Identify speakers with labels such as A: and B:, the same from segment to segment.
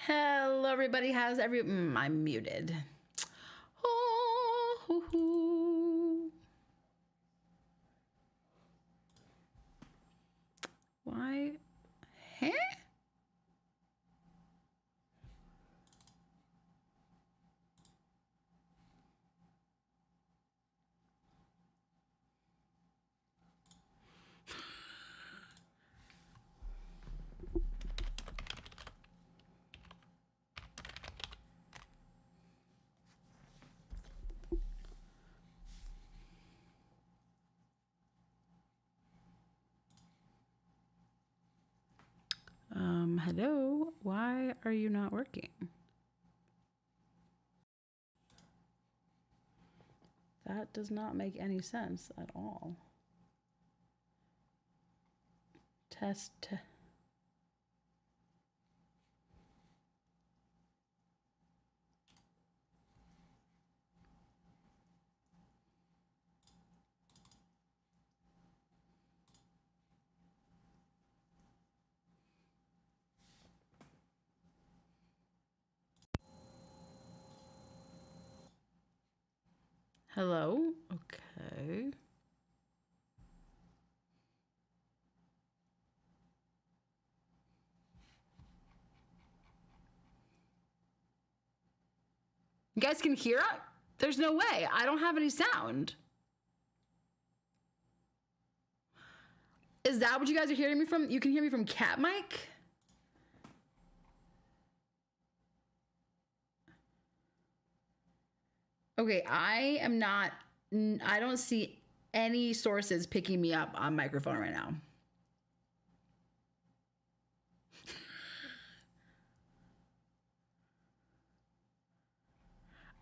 A: Hello, everybody. How's I'm muted. Oh, hoo, hoo. Why? Huh? Hello. Why are you not working? That does not make any sense at all. Test. Hello? Okay. You guys can hear it? There's no way. I don't have any sound. Is that what you guys are hearing me from? You can hear me from cat mic? Okay, I don't see any sources picking me up on microphone right now.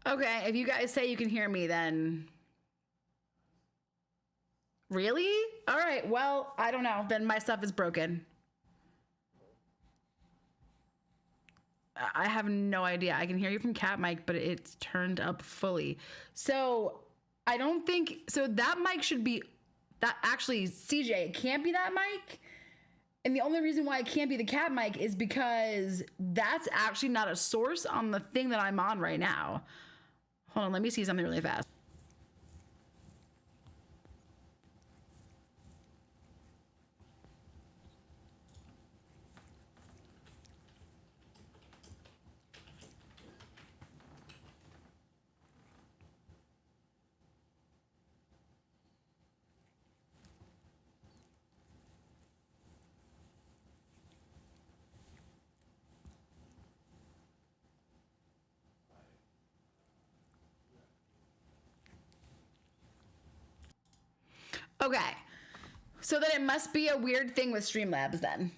A: Okay, if you guys say you can hear me, then... Really? All right, well, I don't know. Then my stuff is broken. I have no idea. I can hear you from cat mic, but it's turned up fully. So I don't think... So that mic should be... That actually, CJ, it can't be that mic. And the only reason why it can't be the cat mic is because that's actually not a source on the thing that I'm on right now. Hold on, let me see something really fast. Okay, so then it must be a weird thing with Streamlabs then.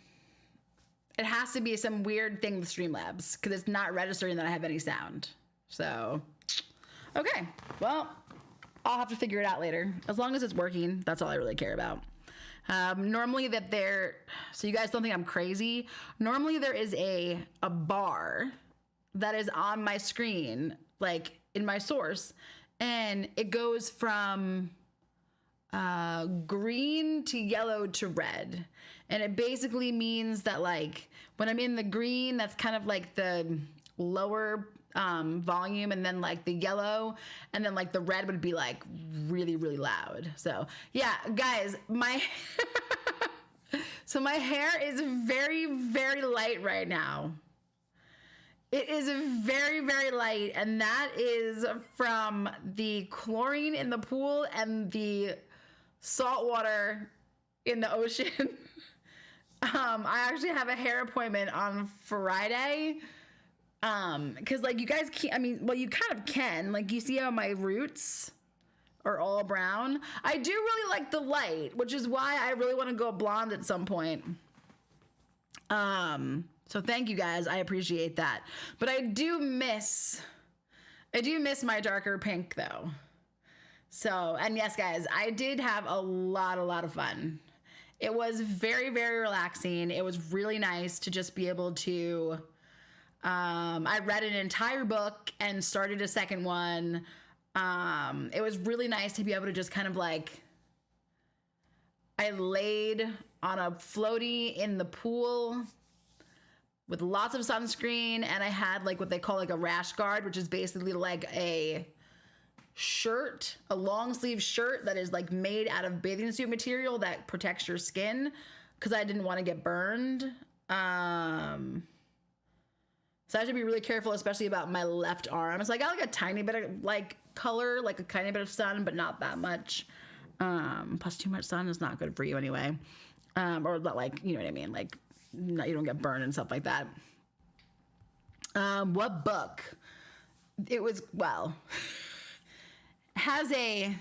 A: It has to be some weird thing with Streamlabs because it's not registering that I have any sound. So, okay, well, I'll have to figure it out later. As long as it's working, that's all I really care about. Normally so you guys don't think I'm crazy. Normally there is a bar that is on my screen, like in my source, and it goes from green to yellow to red. And it basically means that like when I'm in the green, that's kind of like the lower volume, and then like the yellow, and then like the red would be like really, really loud. So yeah, guys, so my hair is very, very light right now. It is very, very light, and that is from the chlorine in the pool and the salt water in the ocean. I actually have a hair appointment on Friday. Cause like you guys can't, well, you kind of can, like you see how my roots are all brown. I do really like the light, which is why I really want to go blonde at some point. So thank you guys. I appreciate that. But I do miss my darker pink though. So, and yes, guys, I did have a lot of fun. It was very, very relaxing. It was really nice to just be able to, I read an entire book and started a second one. It was really nice to be able to just kind of like, I laid on a floaty in the pool with lots of sunscreen, and I had like what they call like a rash guard, which is basically like a shirt, a long sleeve shirt that is like made out of bathing suit material that protects your skin, because I didn't want to get burned. So I have to be really careful, especially about my left arm. So I got like a tiny bit of like color, like a tiny bit of sun, but not that much. Plus too much sun is not good for you anyway. Or like, you know what I mean? Like, you don't get burned and stuff like that. What book? It was, well, has a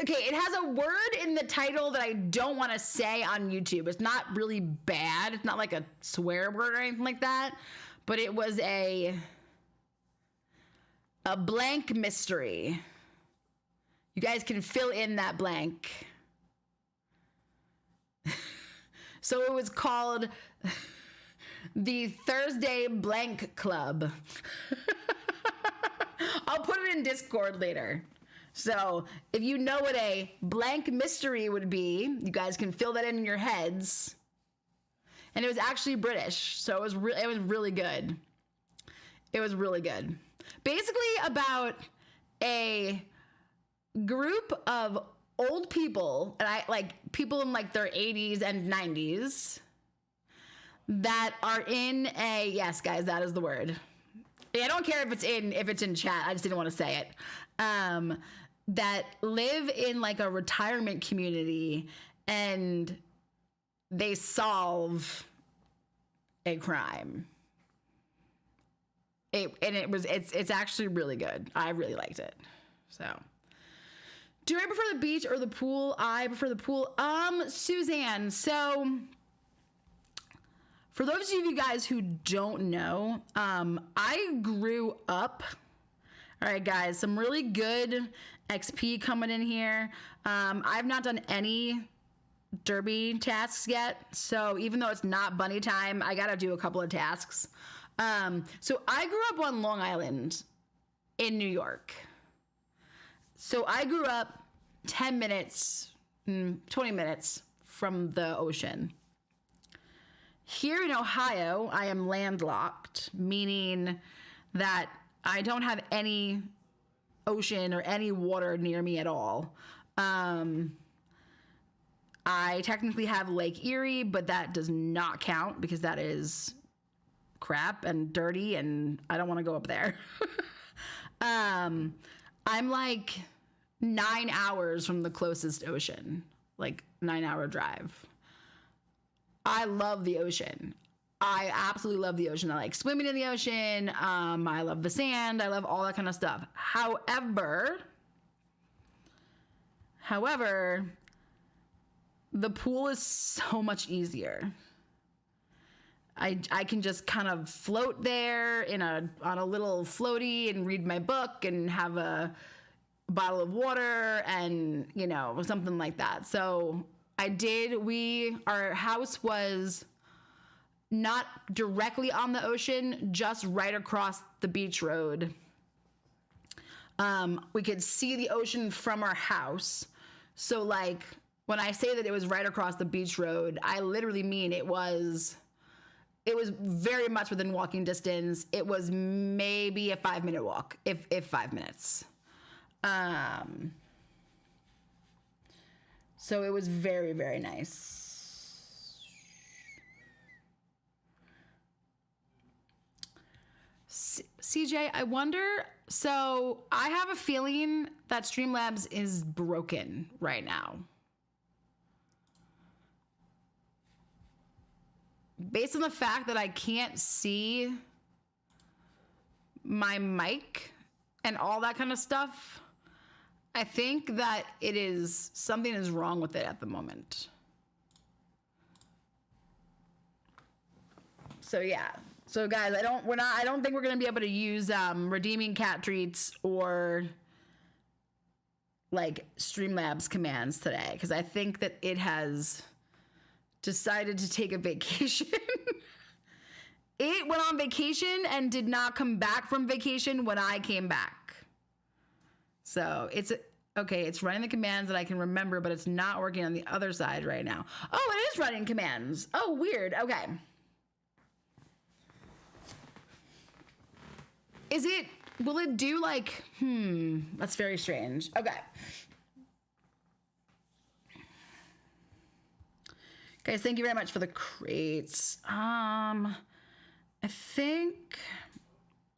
A: okay, it has a word in the title that I don't want to say on YouTube. It's not really bad. It's not like a swear word or anything like that. But it was a blank mystery. You guys can fill in that blank. So it was called the Thursday Blank Club. I'll put it in Discord later. So if you know what a blank mystery would be, you guys can fill that in your heads. And it was actually British, so it was really good. It was really good. Basically about a group of old people, and I like people in like their 80s and 90s that are in a, yes guys, that is the word. I don't care if it's in chat. I just didn't want to say it. That live in like a retirement community, and they solve a crime. It's actually really good. I really liked it. So, do I prefer the beach or the pool? I prefer the pool. Suzanne, so for those of you guys who don't know, I grew up, all right, guys, some really good XP coming in here. I've not done any derby tasks yet, so even though it's not bunny time, I gotta do a couple of tasks. So I grew up on Long Island in New York. So I grew up 10 minutes, 20 minutes from the ocean. Here in Ohio, I am landlocked, meaning that I don't have any ocean or any water near me at all. I technically have Lake Erie, but that does not count because that is crap and dirty, and I don't want to go up there. I'm like 9 hours from the closest ocean, like 9-hour drive. I love the ocean. I absolutely love the ocean. I like swimming in the ocean. I love the sand. I love all that kind of stuff. However, the pool is so much easier. I can just kind of float there on a little floaty and read my book and have a bottle of water and, you know, something like that. So our house was not directly on the ocean, just right across the beach road. We could see the ocean from our house. So like when I say that it was right across the beach road, I literally mean it was very much within walking distance. It was maybe a 5-minute walk, if 5 minutes. So it was very, very nice. CJ, I wonder, so I have a feeling that Streamlabs is broken right now. Based on the fact that I can't see my mic and all that kind of stuff, I think that something is wrong with it at the moment. So yeah. So guys, I don't think we're gonna be able to use redeeming cat treats or like Streamlabs commands today, because I think that it has decided to take a vacation. It went on vacation and did not come back from vacation when I came back. So Okay, it's running the commands that I can remember, but it's not working on the other side right now. Oh, it is running commands. Oh, weird. Okay. Will it do like, that's very strange. Okay. Guys, thank you very much for the crates. I think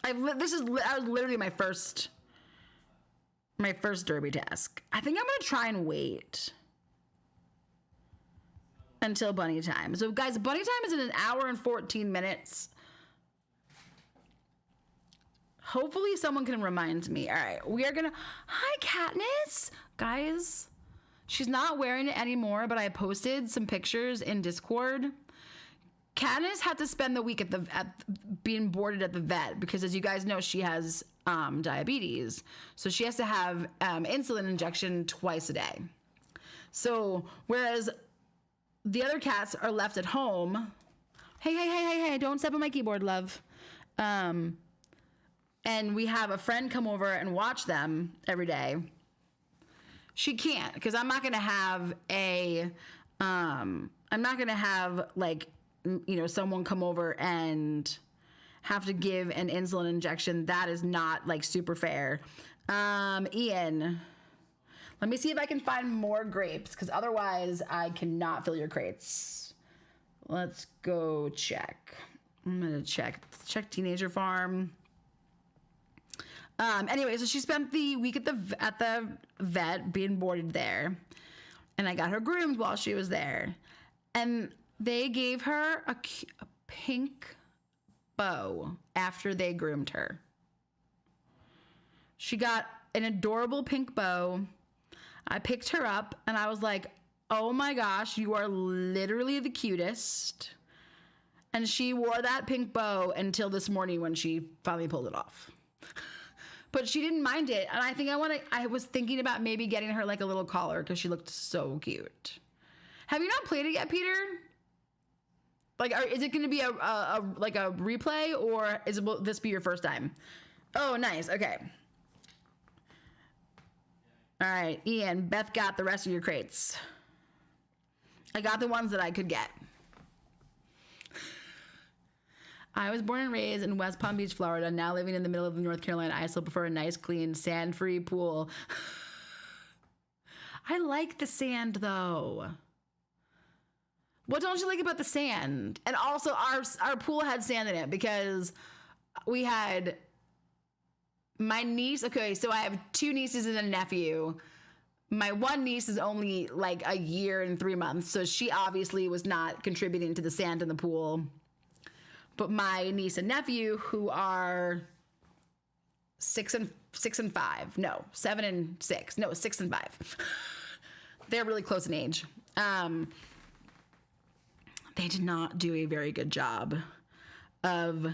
A: this was literally my first derby task. I think I'm gonna try and wait until bunny time. So guys, bunny time is in 1 hour and 14 minutes. Hopefully someone can remind me. All right, we are gonna, hi Katniss. Guys, she's not wearing it anymore, but I posted some pictures in Discord. Katniss had to spend the week at being boarded at the vet because, as you guys know, she has diabetes. So she has to have insulin injection twice a day. So whereas the other cats are left at home. Hey, don't step on my keyboard, love. And we have a friend come over and watch them every day. She can't, because I'm not going to have like, you know, someone come over and have to give an insulin injection. That is not like super fair. Ian, let me see if I can find more grapes, because otherwise I cannot fill your crates. Let's go check. I'm gonna check Teenager Farm. Anyway, so she spent the week at the vet being boarded there, and I got her groomed while she was there, and they gave her a pink bow after they groomed her. She got an adorable pink bow. I picked her up and I was like, oh my gosh, you are literally the cutest. And she wore that pink bow until this morning when she finally pulled it off. But she didn't mind it. And I think I was thinking about maybe getting her like a little collar because she looked so cute. Have you not played it yet, Peter? Like, is it going to be a replay, or will this be your first time? Oh, nice. Okay. All right, Ian, Beth got the rest of your crates. I got the ones that I could get. I was born and raised in West Palm Beach, Florida. Now living in the middle of North Carolina. I still prefer a nice, clean, sand-free pool. I like the sand, though. What don't you like about the sand? And also, our pool had sand in it because we had my niece. Okay, so I have 2 nieces and a nephew. My one niece is only like a year and 3 months, so she obviously was not contributing to the sand in the pool. But my niece and nephew, who are 6 and 5, no, 7 and 6, no, 6 and 5. They're really close in age. They did not do a very good job of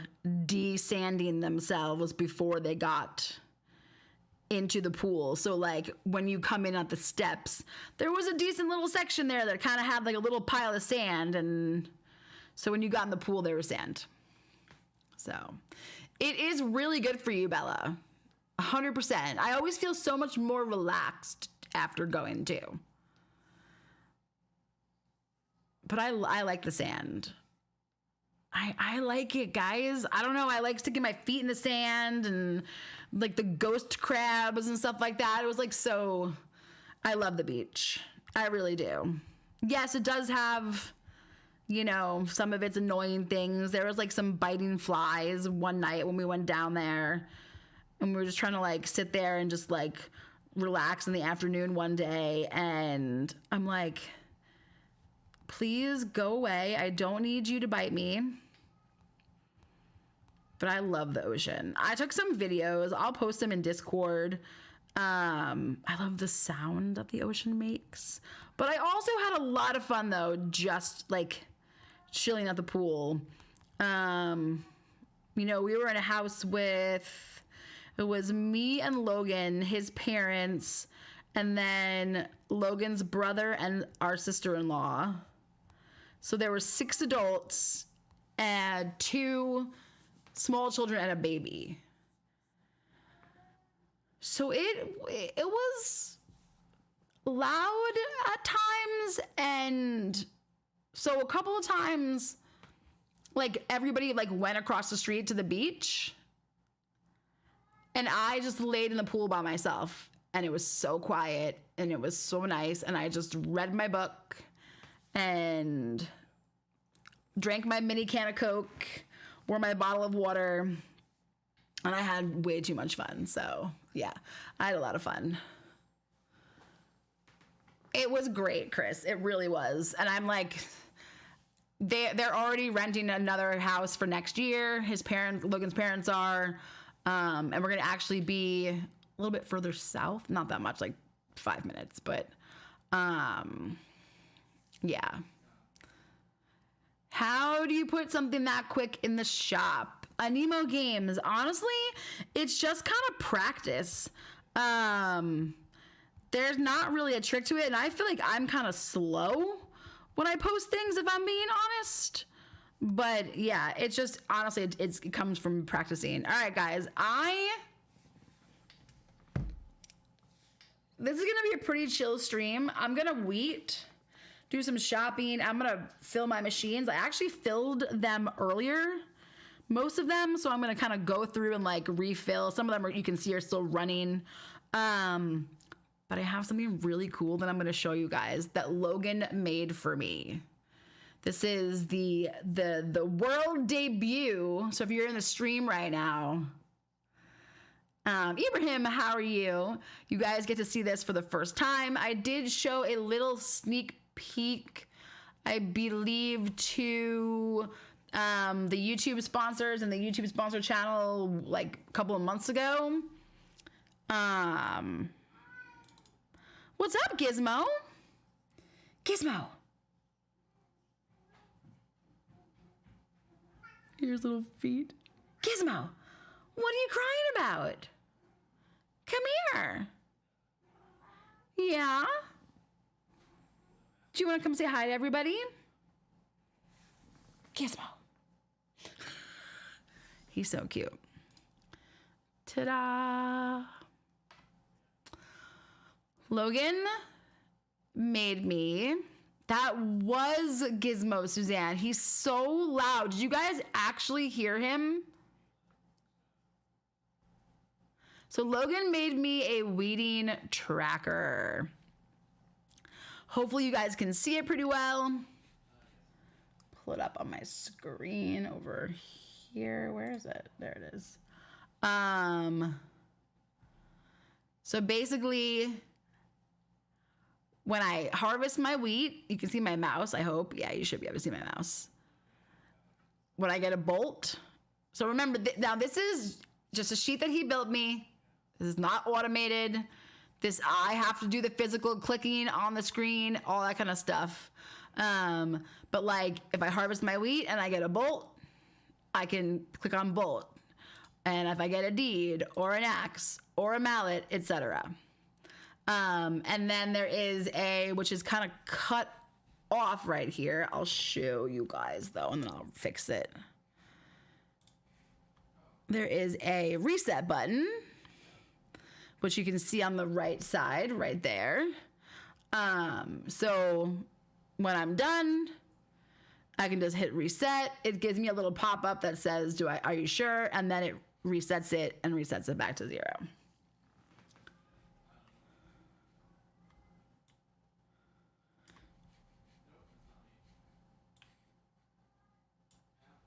A: desanding themselves before they got into the pool. So like when you come in at the steps, there was a decent little section there that kind of had like a little pile of sand, and so when you got in the pool, there was sand. So it is really good for you, Bella. 100%. I always feel so much more relaxed after going too. But I like the sand. I like it, guys. I don't know. I like sticking my feet in the sand and like the ghost crabs and stuff like that. It was like so. I love the beach. I really do. Yes, it does have, you know, some of its annoying things. There was like some biting flies one night when we went down there, and we were just trying to like sit there and just like relax in the afternoon one day. And I'm like, please go away. I don't need you to bite me. But I love the ocean. I took some videos. I'll post them in Discord. I love the sound that the ocean makes. But I also had a lot of fun, though, just like chilling at the pool. You know, we were in a house with, it was me and Logan, his parents, and then Logan's brother and our sister-in-law. So there were 6 adults and 2 small children and a baby. So it was loud at times. And so a couple of times, like everybody like went across the street to the beach and I just laid in the pool by myself, and it was so quiet and it was so nice. And I just read my book and drank my mini can of Coke, wore my bottle of water, and I had way too much fun. So yeah, I had a lot of fun. It was great, Chris. It really was. And I'm like, they're already renting another house for next year. Logan's parents are, and we're gonna actually be a little bit further south. Not that much, like 5 minutes, but yeah. How do you put something that quick in the shop? Anemo Games. Honestly, it's just kind of practice. There's not really a trick to it, and I feel like I'm kind of slow when I post things, if I'm being honest. But yeah, it's just, honestly, it comes from practicing. All right, guys, this is gonna be a pretty chill stream. I'm gonna do some shopping. I'm gonna fill my machines. I actually filled them earlier, most of them, so I'm gonna kind of go through and like refill. Some of them you can see are still running. But I have something really cool that I'm gonna show you guys that Logan made for me. This is the world debut. So if you're in the stream right now, Ibrahim, how are you? You guys get to see this for the first time. I did show a little sneak peek, I believe, to the YouTube sponsors and the YouTube sponsor channel like a couple of months ago. What's up, Gizmo? Gizmo. Here's little feet. Gizmo, what are you crying about? Come here. Yeah? Do you want to come say hi to everybody? Gizmo. He's so cute. Ta-da. Logan made me. That was Gizmo, Suzanne. He's so loud. Did you guys actually hear him? So Logan made me a weeding tracker. Hopefully you guys can see it pretty well. Pull it up on my screen over here. Where is it? There it is. So basically, when I harvest my wheat, you can see my mouse, I hope. Yeah, you should be able to see my mouse. When I get a bolt. So remember, now this is just a sheet that he built me. This is not automated. I have to do the physical clicking on the screen, all that kind of stuff. But like, if I harvest my wheat and I get a bolt, I can click on bolt. And if I get a deed or an axe or a mallet, etc. And then there is which is kind of cut off right here. I'll show you guys though, and then I'll fix it. There is a reset button, which you can see on the right side, right there. So when I'm done, I can just hit reset. It gives me a little pop-up that says, are you sure? And then it resets it and resets it back to 0.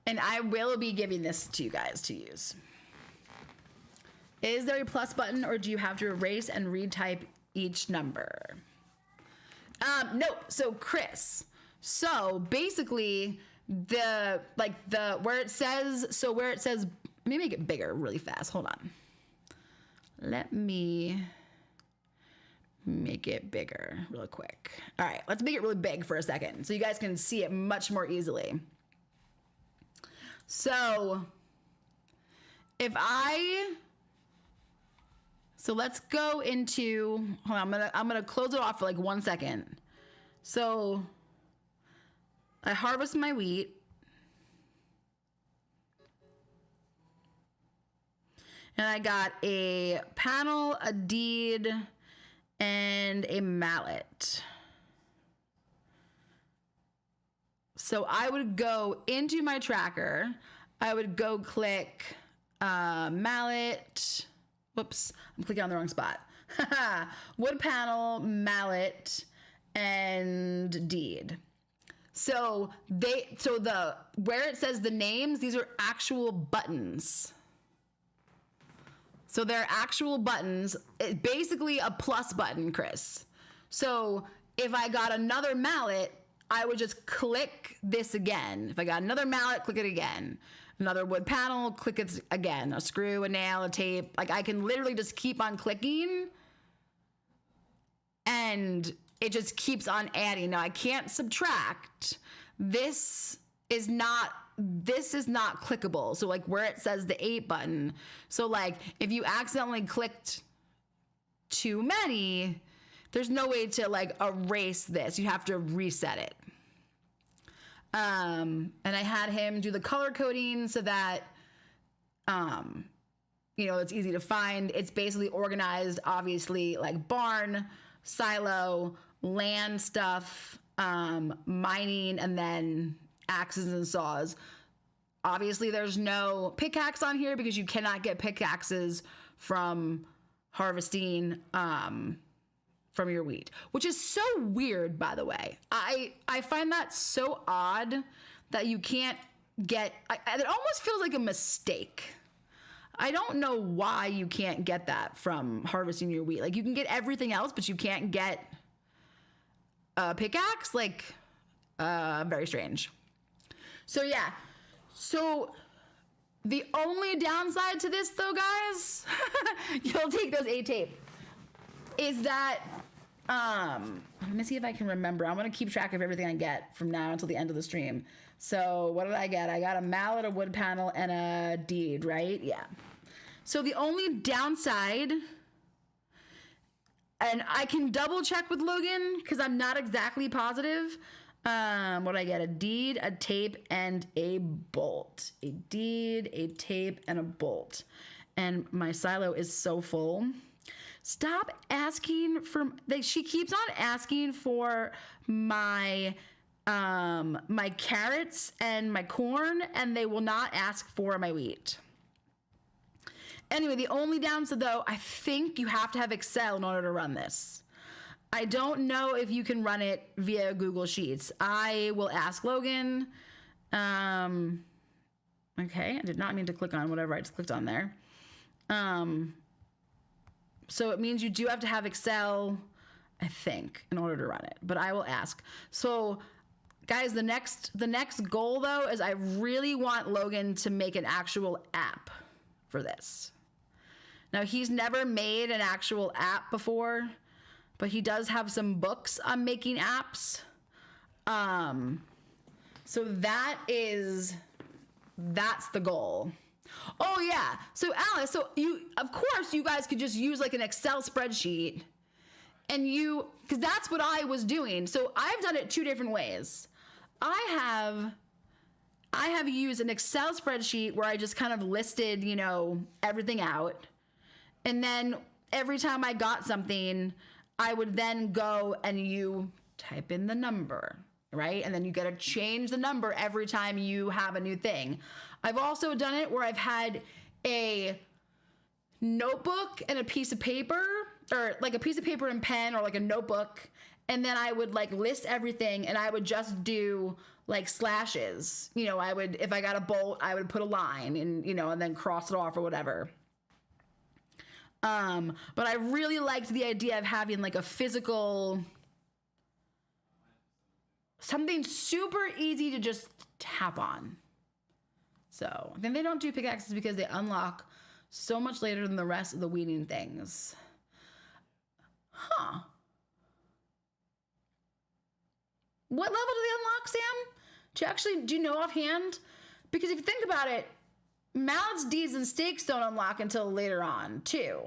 A: And I will be giving this to you guys to use. Is there a plus button, or do you have to erase and retype each number? Nope. So Chris, so basically where it says, let me make it bigger really fast. Hold on. Let me make it bigger real quick. All right, let's make it really big for a second so you guys can see it much more easily. So let's go into, hold on, I'm gonna close it off for like 1 second. So I harvest my wheat. And I got a panel, a deed, and a mallet. So I would go into my tracker. I would go click mallet. Whoops, I'm clicking on the wrong spot. Wood panel, mallet, and deed. So where it says the names, these are actual buttons. So they're actual buttons. It's basically a plus button, Chris. So if I got another mallet, I would just click this again. If I got another mallet, click it again. Another wood panel, click it again. A screw, a nail, a tape. Like I can literally just keep on clicking and it just keeps on adding. Now I can't subtract. This is not clickable. So like where it says the 8 button. So like if you accidentally clicked too many, there's no way to like erase this. You have to reset it. And I had him do the color coding so that, it's easy to find. It's basically organized, obviously, like barn, silo, land stuff, mining, and then axes and saws. Obviously, there's no pickaxe on here because you cannot get pickaxes from harvesting from your wheat, which is so weird, by the way. I find that so odd that you can't get, it almost feels like a mistake. I don't know why you can't get that from harvesting your wheat. Like you can get everything else, but you can't get a pickaxe. Like, very strange. So yeah. So the only downside to this though, guys, you'll take those 8 tape, is that, let me see if I can remember. I'm going to keep track of everything I get from now until the end of the stream. So what did I get? I got a mallet, a wood panel, and a deed, right? Yeah. So the only downside, and I can double check with Logan because I'm not exactly positive. What did I get? A deed, a tape, and a bolt. A deed, a tape, and a bolt. And my silo is so full. Stop asking for, she keeps on asking for my my carrots and my corn, and they will not ask for my wheat. Anyway, the only downside though, I think you have to have Excel in order to run this. I don't know if you can run it via Google Sheets. I will ask Logan. Okay, I did not mean to click on whatever I just clicked on there. So it means you do have to have Excel, I think, in order to run it. But I will ask. So, guys, the next goal though is I really want Logan to make an actual app for this. Now he's never made an actual app before, but he does have some books on making apps. So that's the goal. Oh yeah. So Alice, of course you guys could just use like an Excel spreadsheet and because that's what I was doing. So I've done it 2 different ways. I have used an Excel spreadsheet where I just kind of listed, everything out. And then every time I got something, I would then go and you type in the number, right? And then you got to change the number every time you have a new thing. I've also done it where I've had a notebook and a piece of paper, or like a piece of paper and pen, or like a notebook. And then I would like list everything and I would just do like slashes. If I got a bolt, I would put a line and, and then cross it off or whatever. But I really liked the idea of having like a physical, something super easy to just tap on. So then they don't do pickaxes because they unlock so much later than the rest of the weeding things. Huh. What level do they unlock, Sam? Do you know offhand? Because if you think about it, mallets, deeds, and stakes don't unlock until later on, too.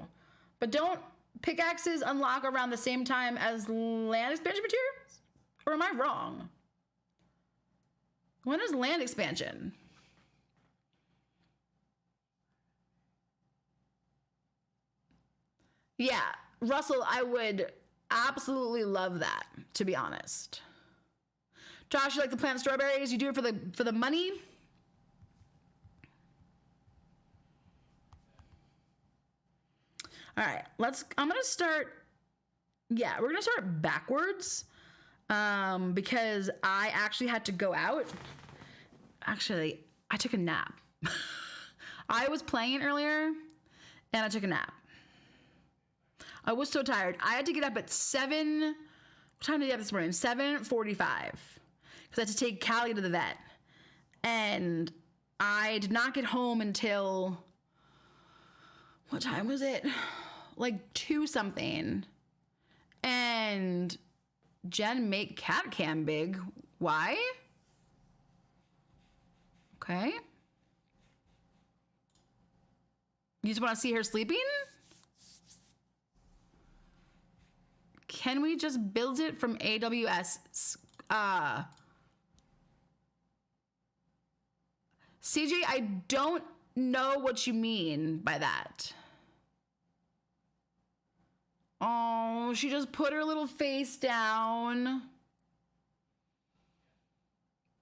A: But don't pickaxes unlock around the same time as land expansion materials? Or am I wrong? When is land expansion? Yeah, Russell, I would absolutely love that, to be honest. Josh, you like to plant strawberries? You do it for the money? All right, I'm gonna start. Yeah, we're gonna start backwards, because I actually had to go out. Actually, I took a nap. I was playing earlier, and I took a nap. I was so tired. I had to get up at 7. What time did I get up this morning? 7:45, because I had to take Callie to the vet, and I did not get home until, what time was it? Like 2 something. And Jen, make cat cam big. Why? Okay. You just want to see her sleeping? Can we just build it from AWS? CJ, I don't know what you mean by that. Oh, she just put her little face down.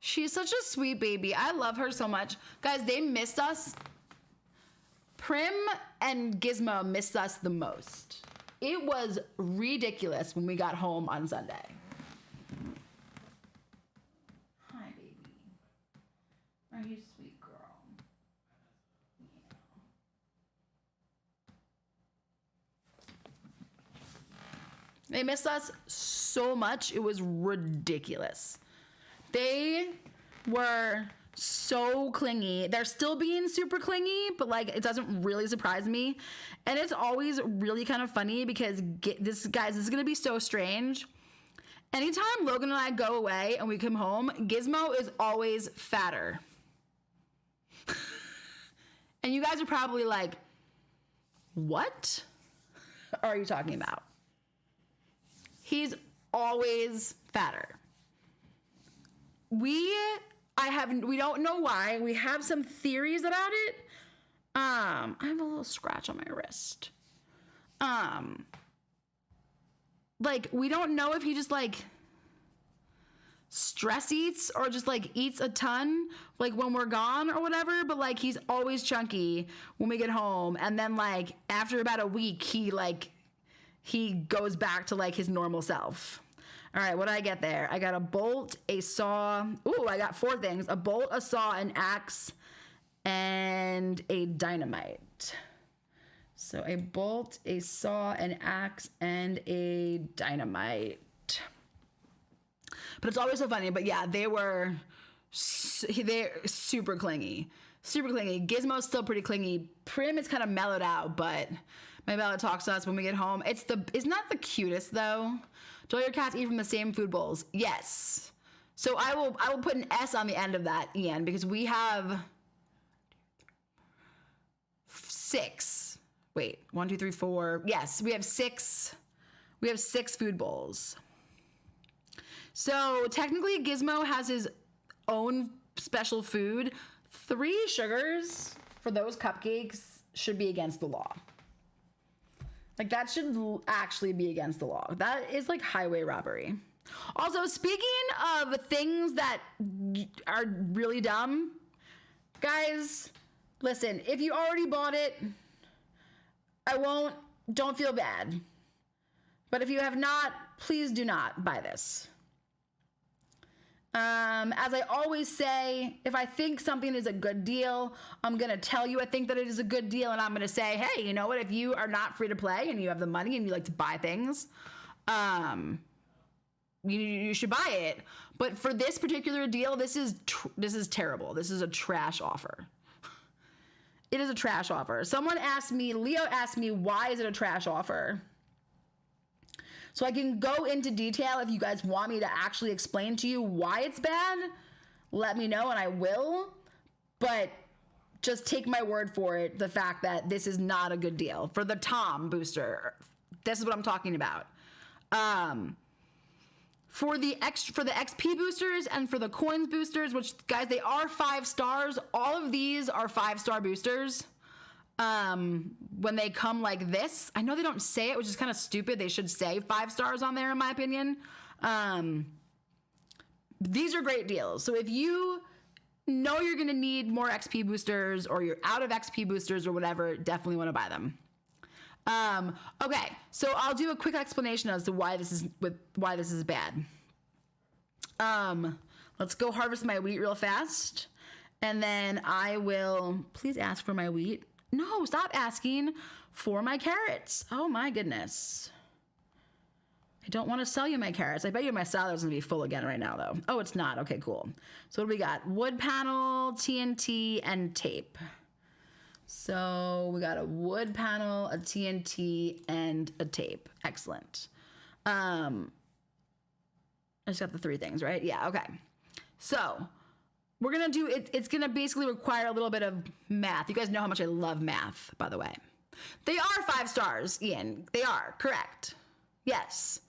A: She's such a sweet baby. I love her so much. Guys, they missed us. Prim and Gizmo missed us the most. It was ridiculous when we got home on Sunday. Hi, baby. Are you sweet girl? They missed us so much. It was ridiculous. They were so clingy. They're still being super clingy, but like it doesn't really surprise me. And it's always really kind of funny because this is going to be so strange. Anytime Logan and I go away and we come home, Gizmo is always fatter. And you guys are probably like, what are you talking about? He's always fatter. We don't know why. We have some theories about it. I have a little scratch on my wrist. Like, we don't know if he just like stress eats or just like eats a ton like when we're gone or whatever, but like he's always chunky when we get home, and then like after about a week he goes back to like his normal self. All right, what did I get there? I got a bolt, a saw. Ooh, I got 4 things. A bolt, a saw, an axe, and a dynamite. So a bolt, a saw, an axe, and a dynamite. But it's always so funny. But yeah, they're super clingy. Super clingy. Gizmo's still pretty clingy. Prim is kind of mellowed out, but maybe Bella talks to us when we get home. It's not the cutest though. Do all your cats eat from the same food bowls? Yes. So I will put an S on the end of that, Ian, because we have 6. Wait, 1, 2, 3, 4. Yes, we have 6. We have 6 food bowls. So technically Gizmo has his own special food. 3 sugars for those cupcakes should be against the law. Like, that should actually be against the law. That is like highway robbery. Also, speaking of things that are really dumb, guys, listen, if you already bought it, don't feel bad. But if you have not, please do not buy this. As I always say, if I think something is a good deal, I'm going to tell you I think that it is a good deal, and I'm going to say, hey, you know what? If you are not free to play and you have the money and you like to buy things, you should buy it. But for this particular deal, this is terrible. This is a trash offer. It is a trash offer. Leo asked me, why is it a trash offer? So I can go into detail if you guys want me to actually explain to you why it's bad. Let me know and I will. But just take my word for it, the fact that this is not a good deal. For the Tom booster, this is what I'm talking about. For the XP boosters and for the coins boosters, which, guys, they are 5 stars. All of these are 5-star boosters. when they come like this. I know they don't say it, which is kind of stupid. They should say 5 stars on there, in my opinion. These are great deals. So if you know you're going to need more XP boosters, or you're out of XP boosters or whatever, definitely want to buy them. Okay, so I'll do a quick explanation as to why this is bad. Let's go harvest my wheat real fast, and then I will please ask for my wheat. No, stop asking for my carrots. Oh my goodness. I don't want to sell you my carrots. I bet you my salad's gonna be full again right now though. Oh, it's not. Okay, cool. So what do we got? Wood panel, TNT, and tape. So we got a wood panel, a TNT, and a tape. Excellent. I just got the 3 things, right? Yeah, okay. So we're gonna do it. It's gonna basically require a little bit of math. You guys know how much I love math, by the way. They are 5 stars, Ian. They are, correct. Yes.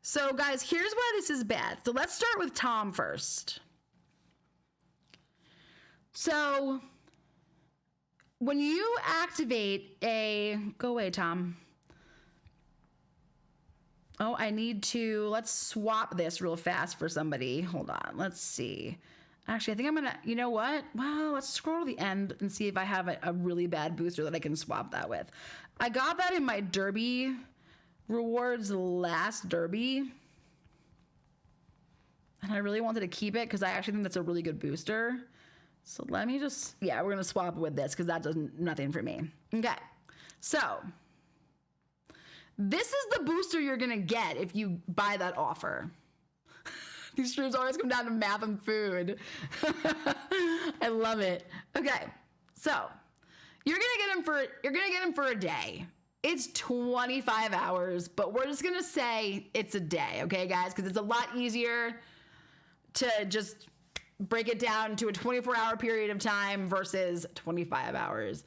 A: So guys, here's why this is bad. So let's start with Tom first. So when you activate go away, Tom. Oh, let's swap this real fast for somebody. Hold on, let's see. Actually, I think I'm gonna, you know what? Well, let's scroll to the end and see if I have a really bad booster that I can swap that with. I got that in my Derby rewards last Derby. And I really wanted to keep it because I actually think that's a really good booster. So let me just, we're gonna swap with this because that does nothing for me. Okay, so this is the booster you're gonna get if you buy that offer. These streams always come down to math and food. I love it. Okay, so you're gonna get him for a day. It's 25 hours, but we're just gonna say it's a day, okay, guys? Because it's a lot easier to just break it down to a 24-hour period of time versus 25 hours.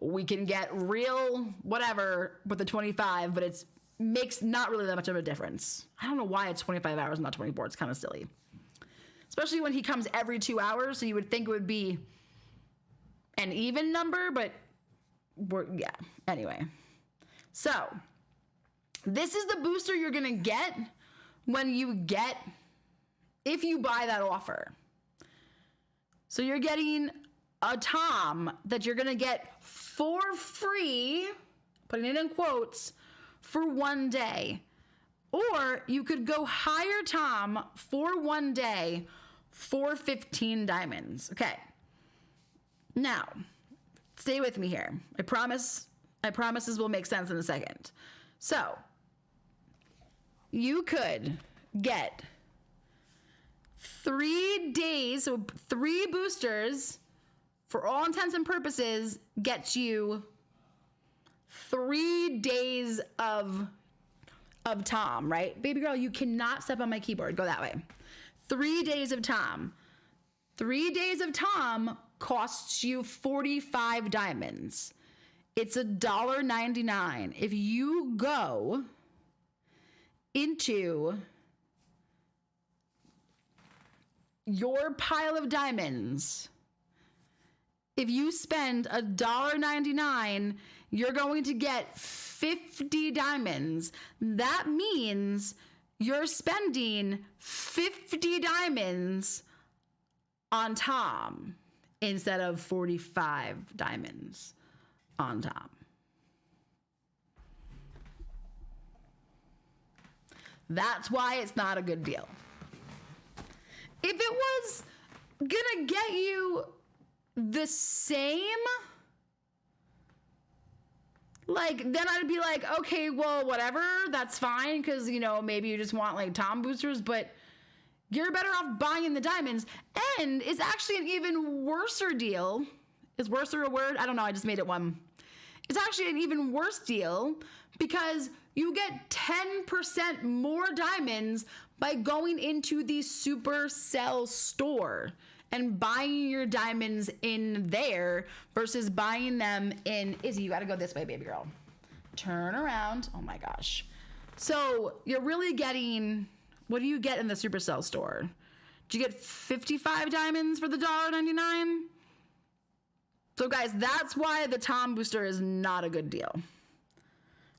A: We can get real whatever with the 25, but it makes not really that much of a difference. I don't know why it's 25 hours, not 24. It's kind of silly. Especially when he comes every 2 hours, so you would think it would be an even number, but anyway. So, this is the booster you're gonna get if you buy that offer. So you're getting a Tom that you're gonna get for free, putting it in quotes, for 1 day. Or you could go hire Tom for 1 day for 15 diamonds. Okay. Now, stay with me here. I promise this will make sense in a second. So, you could get 3 days, so 3 boosters, for all intents and purposes, gets you 3 days of Tom, right? Baby girl, you cannot step on my keyboard. Go that way. 3 days of Tom. 3 days of Tom costs you 45 diamonds. It's $1.99. If you go into your pile of diamonds, if you spend $1.99, you're going to get 50 diamonds. That means you're spending 50 diamonds on Tom instead of 45 diamonds on Tom. That's why it's not a good deal. If it was gonna get you the same, then I'd be like, okay, well, whatever, that's fine, because, maybe you just want, Tom boosters, but you're better off buying the diamonds, and it's actually an even worser deal. Is worser a word? I don't know, I just made it one. It's actually an even worse deal, because you get 10% more diamonds by going into the Supercell store and buying your diamonds in there versus buying them in... Izzy, you gotta go this way, baby girl. Turn around. Oh my gosh. So you're really getting... What do you get in the Supercell store? Do you get 55 diamonds for the $1.99? So guys, that's why the Tom booster is not a good deal.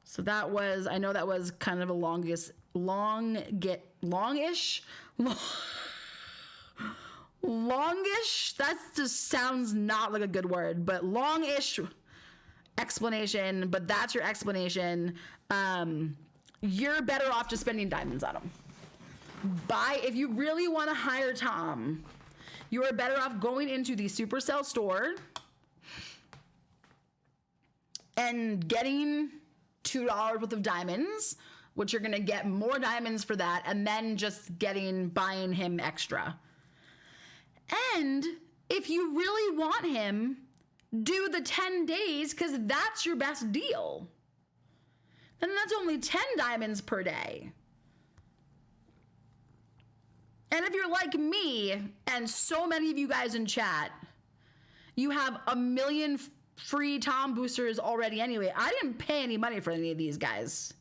A: So that was, I know that was kind of a longish, longish, that just sounds not like a good word, but longish explanation, but that's your explanation. You're better off just spending diamonds on them. If you really want to hire Tom, you are better off going into the Supercell store and getting $2 worth of diamonds, which you're going to get more diamonds for that, and then just buying him extra. And if you really want him, do the 10 days, because that's your best deal. And that's only 10 diamonds per day. And if you're like me, and so many of you guys in chat, you have a million free Tom boosters already anyway. I didn't pay any money for any of these guys.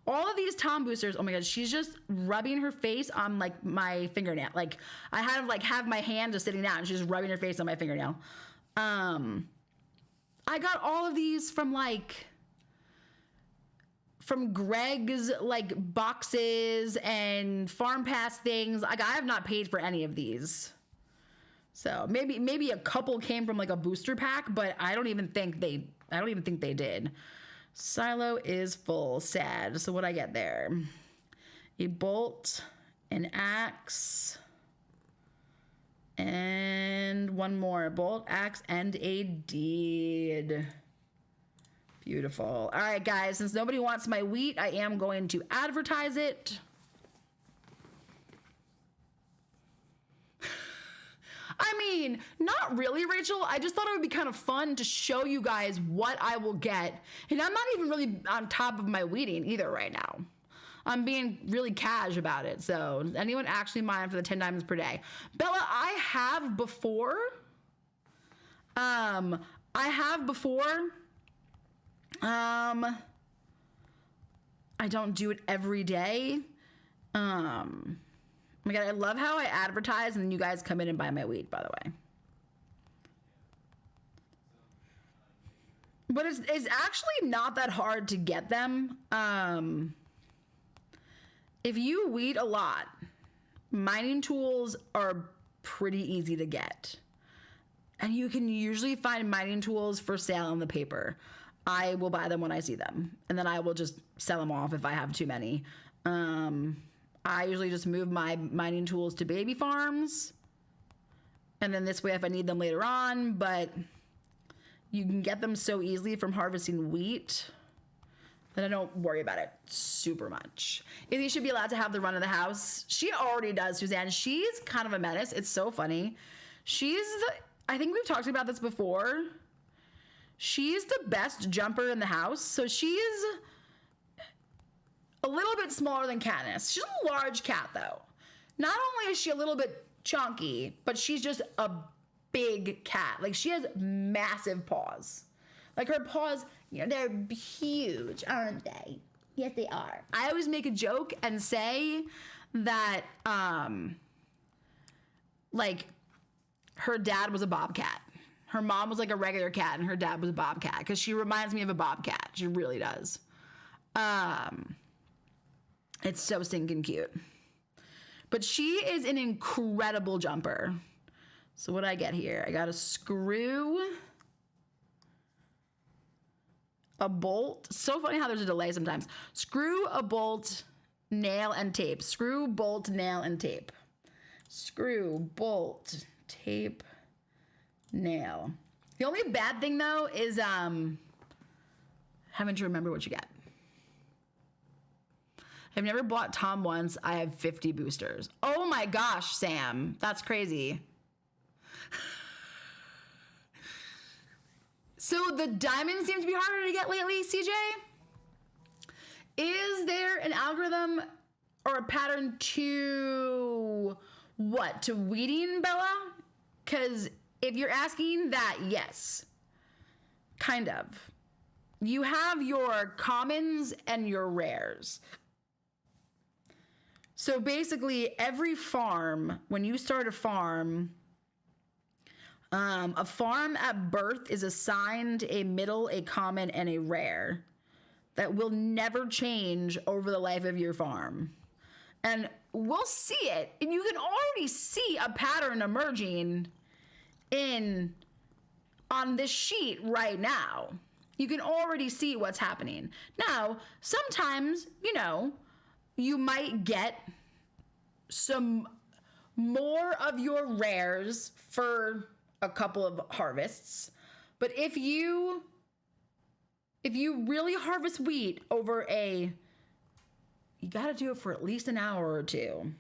A: All of these Tom boosters, oh my god, she's just rubbing her face on like my fingernail. Like I have my hand just sitting down and she's just rubbing her face on my fingernail. I got all of these from Greg's like boxes and Farm Pass things. Like I have not paid for any of these. So maybe a couple came from like a booster pack, but I don't even think they did. Silo is full. Sad. So what I get there? A bolt, an axe, and one more bolt, axe, and a deed. Beautiful. All right, guys. Since nobody wants my wheat, I am going to advertise it. I mean, not really, Rachel. I just thought it would be kind of fun to show you guys what I will get. And I'm not even really on top of my weeding either right now. I'm being really cash about it. So does anyone actually mind for the 10 diamonds per day? Bella, I have before. I don't do it every day. Oh my god, I love how I advertise and then you guys come in and buy my weed, by the way. But it's actually not that hard to get them. If you weed a lot, mining tools are pretty easy to get. And you can usually find mining tools for sale on the paper. I will buy them when I see them. And then I will just sell them off if I have too many. I usually just move my mining tools to baby farms. And then this way if I need them later on, but you can get them so easily from harvesting wheat that I don't worry about it super much. Izzy should be allowed to have the run of the house. She already does, Suzanne. She's kind of a menace. It's so funny. I think we've talked about this before. She's the best jumper in the house. So she's a little bit smaller than Katniss. She's a large cat, though. Not only is she a little bit chunky, but she's just a big cat. Like, she has massive paws. Like, her paws, they're huge, aren't they? Yes, they are. I always make a joke and say that, like, her dad was a bobcat. Her mom was like a regular cat, and her dad was a bobcat, because she reminds me of a bobcat. She really does. It's so stinking cute. But she is an incredible jumper. So what do I get here? I got a screw, a bolt. So funny how there's a delay sometimes. Screw, a bolt, nail, and tape. Screw, bolt, nail, and tape. Screw, bolt, tape, nail. The only bad thing, though, is having to remember what you get. I've never bought Tom once. I have 50 boosters. Oh my gosh, Sam. That's crazy. So the diamonds seem to be harder to get lately, CJ? Is there an algorithm or a pattern to what? To weeding, Bella? Because if you're asking that, yes. Kind of. You have your commons and your rares. So basically, every farm, when you start a farm, A farm at birth is assigned a middle, a common, and a rare that will never change over the life of your farm. And we'll see it. And you can already see a pattern emerging on this sheet right now. You can already see what's happening. Now, sometimes, you might get some more of your rares for a couple of harvests. But if you really harvest wheat over you got to do it for at least an hour or two,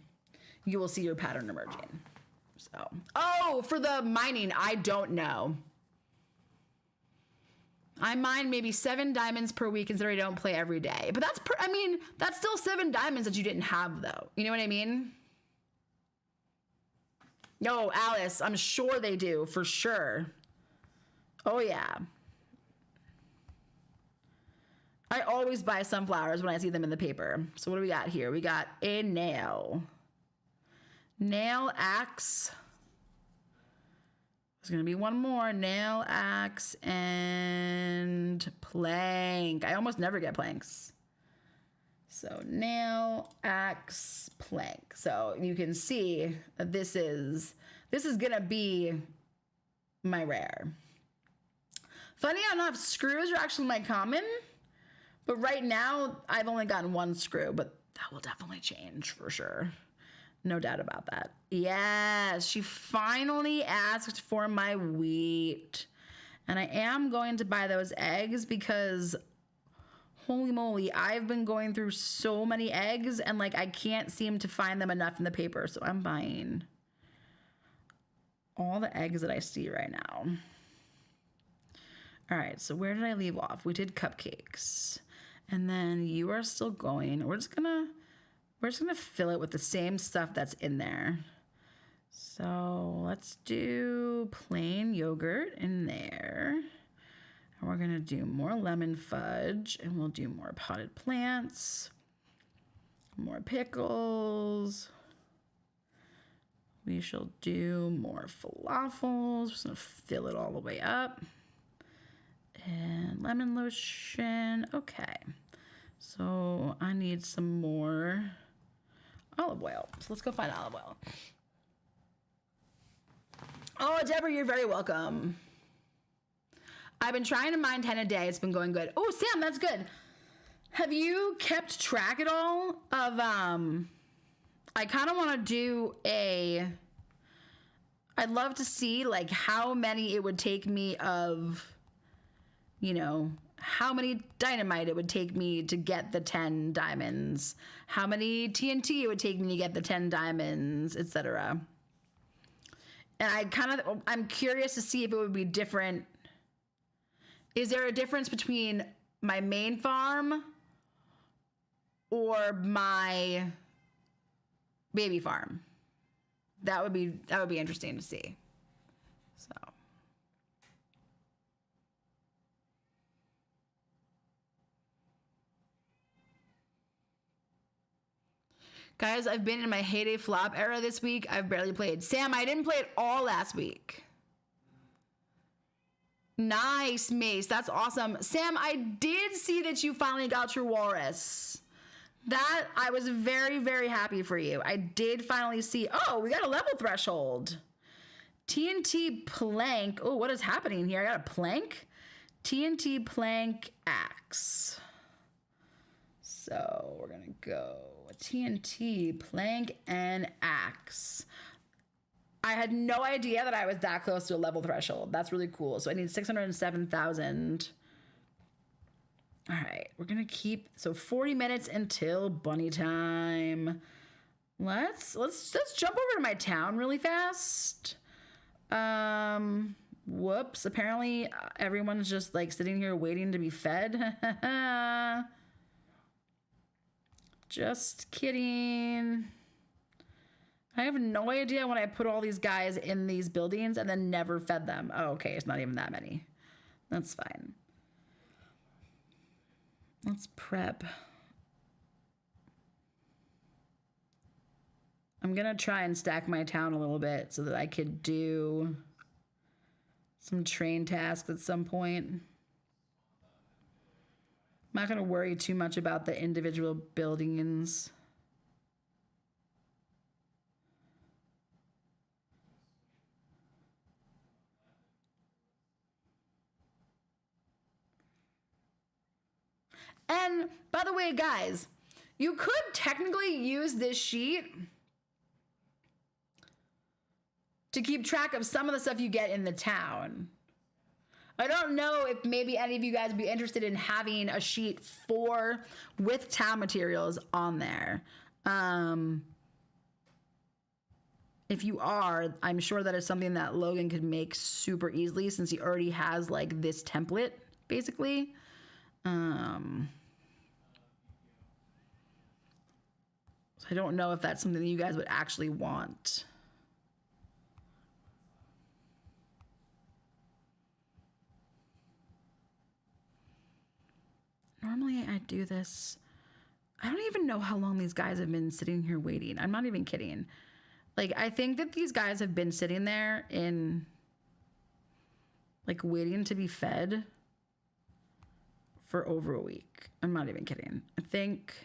A: you will see your pattern emerging. So, for the mining, I don't know. I mine maybe 7 diamonds per week considering I don't play every day. But that's still 7 diamonds that you didn't have, though. You know what I mean? No, Alice, I'm sure they do, for sure. Oh, yeah. I always buy sunflowers when I see them in the paper. So what do we got here? We got a nail. Nail axe. There's going to be one more. Nail axe and plank. I almost never get planks. So nail, axe, plank. So you can see that this is going to be my rare. Funny enough, screws are actually my common. But right now, I've only gotten 1 screw, but that will definitely change for sure. No doubt about that. Yes, she finally asked for my wheat. And I am going to buy those eggs because, holy moly, I've been going through so many eggs and I can't seem to find them enough in the paper. So I'm buying all the eggs that I see right now. All right, so where did I leave off? We did cupcakes. And then you are still going. We're just gonna fill it with the same stuff that's in there. So let's do plain yogurt in there. And we're gonna do more lemon fudge, and we'll do more potted plants, more pickles. We shall do more falafels. Just gonna fill it all the way up. And lemon lotion. Okay. So I need some more olive oil. So let's go find olive oil. Oh, Deborah, you're very welcome. I've been trying to mine 10 a day. It's been going good. Oh, Sam, that's good. Have you kept track at all of, I kind of want to do I'd love to see how many it would take me of, how many dynamite it would take me to get the 10 diamonds, how many TNT it would take me to get the 10 diamonds, etc. And I'm curious to see if it would be different. Is there a difference between my main farm or my baby farm? That would be interesting to see. So. Guys, I've been in my heyday flop era this week. I've barely played. Sam, I didn't play it all last week. Nice, Mace. That's awesome. Sam, I did see that you finally got your walrus. That, I was very, very happy for you. I did finally see, we got a level threshold. TNT plank. Oh, what is happening here? I got a plank. TNT plank axe. So we're going to go TNT, plank, and axe. I had no idea that I was that close to a level threshold. That's really cool. So I need 607,000. All right, we're going to keep, 40 minutes until bunny time. Let's jump over to my town really fast. Whoops. Apparently everyone's just sitting here waiting to be fed. Just kidding. I have no idea when I put all these guys in these buildings and then never fed them. Oh, okay. It's not even that many. That's fine. Let's prep. I'm going to try and stack my town a little bit so that I could do some train tasks at some point. I'm not going to worry too much about the individual buildings. And by the way, guys, you could technically use this sheet to keep track of some of the stuff you get in the town. I don't know if maybe any of you guys would be interested in having a sheet with town materials on there. If you are, I'm sure that is something that Logan could make super easily since he already has like this template, basically. So I don't know if that's something that you guys would actually want. Normally I do this. I don't even know how long these guys have been sitting here waiting. I'm not even kidding. Like, I think that these guys have been sitting there in, like, waiting to be fed for over a week. I'm not even kidding. I think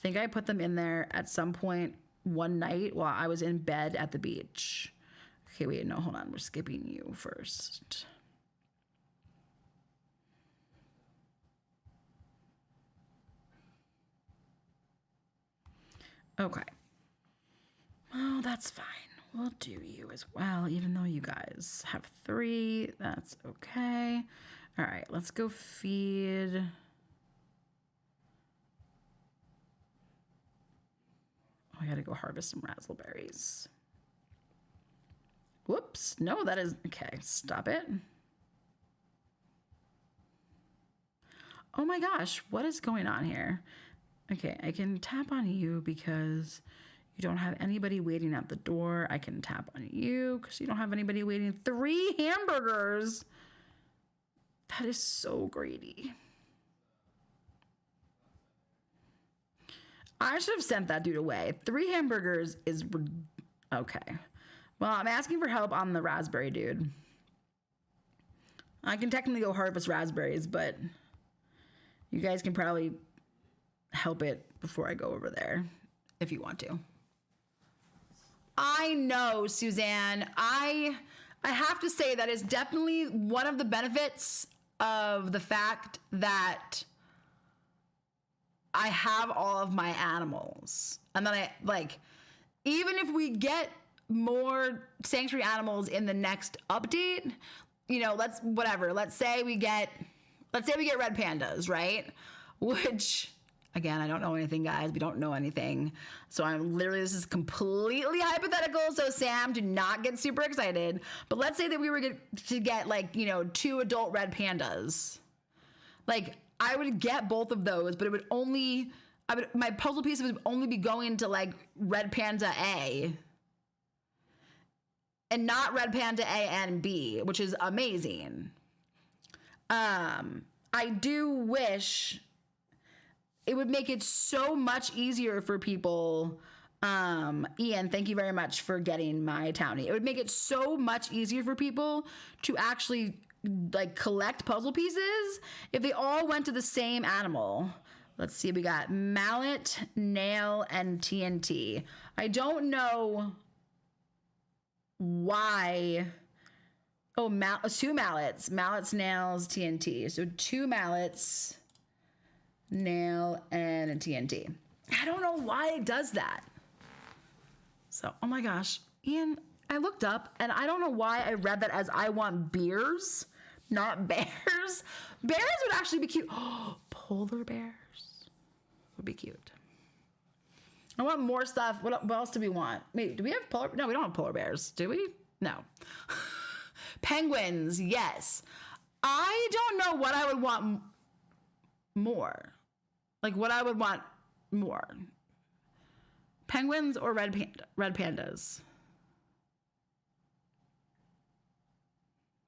A: I put them in there at some point one night while I was in bed at the beach. Okay, wait, no, hold on. We're skipping you first. Okay. Oh, that's fine. We'll do you as well, even though you guys have 3. That's okay. All right, let's go feed. Oh, I gotta go harvest some raspberries. Whoops. No, that is... Okay, stop it. Oh my gosh, what is going on here? Okay, I can tap on you because you don't have anybody waiting at the door. I can tap on you because you don't have anybody waiting. 3 hamburgers. That is so greedy. I should have sent that dude away. 3 hamburgers is... Okay. Well, I'm asking for help on the raspberry dude. I can technically go harvest raspberries, but you guys can probably help it before I go over there if you want to. I know, Suzanne. I have to say that is definitely one of the benefits of the fact that I have all of my animals. And then I, like, even if we get more sanctuary animals in the next update, you know, let's say we get red pandas, right? Which, again, I don't know anything, guys. We don't know anything. So this is completely hypothetical. So Sam, do not get super excited. But let's say that we were to get, like, you know, 2 adult red pandas. Like, I would get both of those, but it would only, my puzzle piece would only be going to, like, red panda A. And not red panda A and B, which is amazing. I do wish it would make it so much easier for people. Ian, thank you very much for getting my townie. It would make it so much easier for people to actually, like, collect puzzle pieces if they all went to the same animal. Let's see, we got mallet, nail, and TNT. I don't know why. Oh, 2 mallets. Mallets, nails, TNT. So 2 mallets, nail, and a TNT. I don't know why it does that. So, oh my gosh. Ian, I looked up, and I don't know why I read that as I want beers, not bears. Bears would actually be cute. Oh, polar bears would be cute. I want more stuff. What else do we want? Wait, do we have polar? No, we don't have polar bears, do we? No. Penguins, yes. I don't know what I would want more. Like, what I would want more. Penguins or red pandas?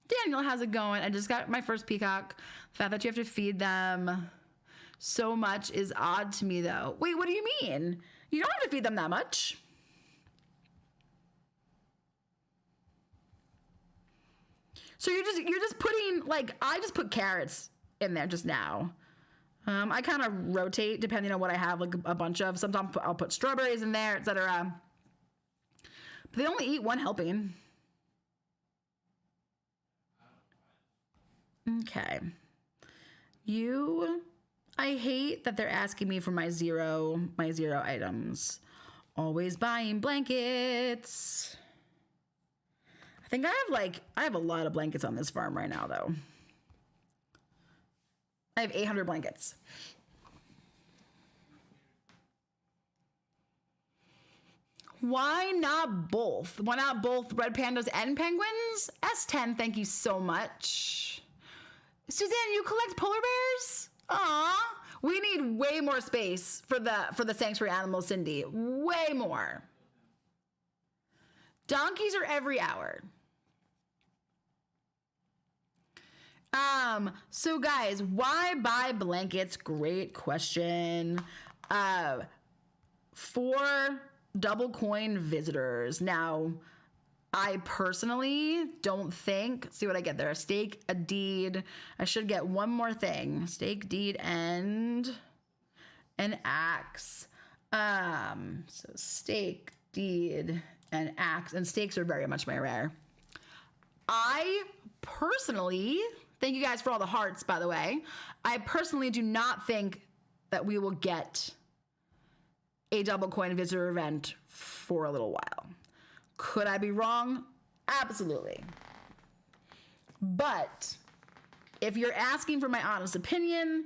A: Daniel, how's it going? I just got my first peacock. The fact that you have to feed them so much is odd to me, though. Wait, what do you mean? You don't have to feed them that much. So you're just putting, like, I just put carrots in there just now. I kind of rotate depending on what I have, like a bunch of. Sometimes I'll put strawberries in there, etc. But they only eat one helping. Okay. I hate that they're asking me for my zero items. Always buying blankets. I think I have a lot of blankets on this farm right now, though. I have 800 blankets. Why not both? Why not both red pandas and penguins? S10, thank you so much. Suzanne, you collect polar bears? Aw. We need way more space for the sanctuary animals, Cindy. Way more. Donkeys are every hour. So guys, why buy blankets? Great question. For double coin visitors. Now, I personally don't think, see what I get there, a stake, a deed. I should get one more thing. Stake, deed, and an axe. So stake, deed, and axe. And stakes are very much my rare. I personally, thank you guys for all the hearts, by the way. I personally do not think that we will get a double coin visitor event for a little while. Could I be wrong? Absolutely. But if you're asking for my honest opinion,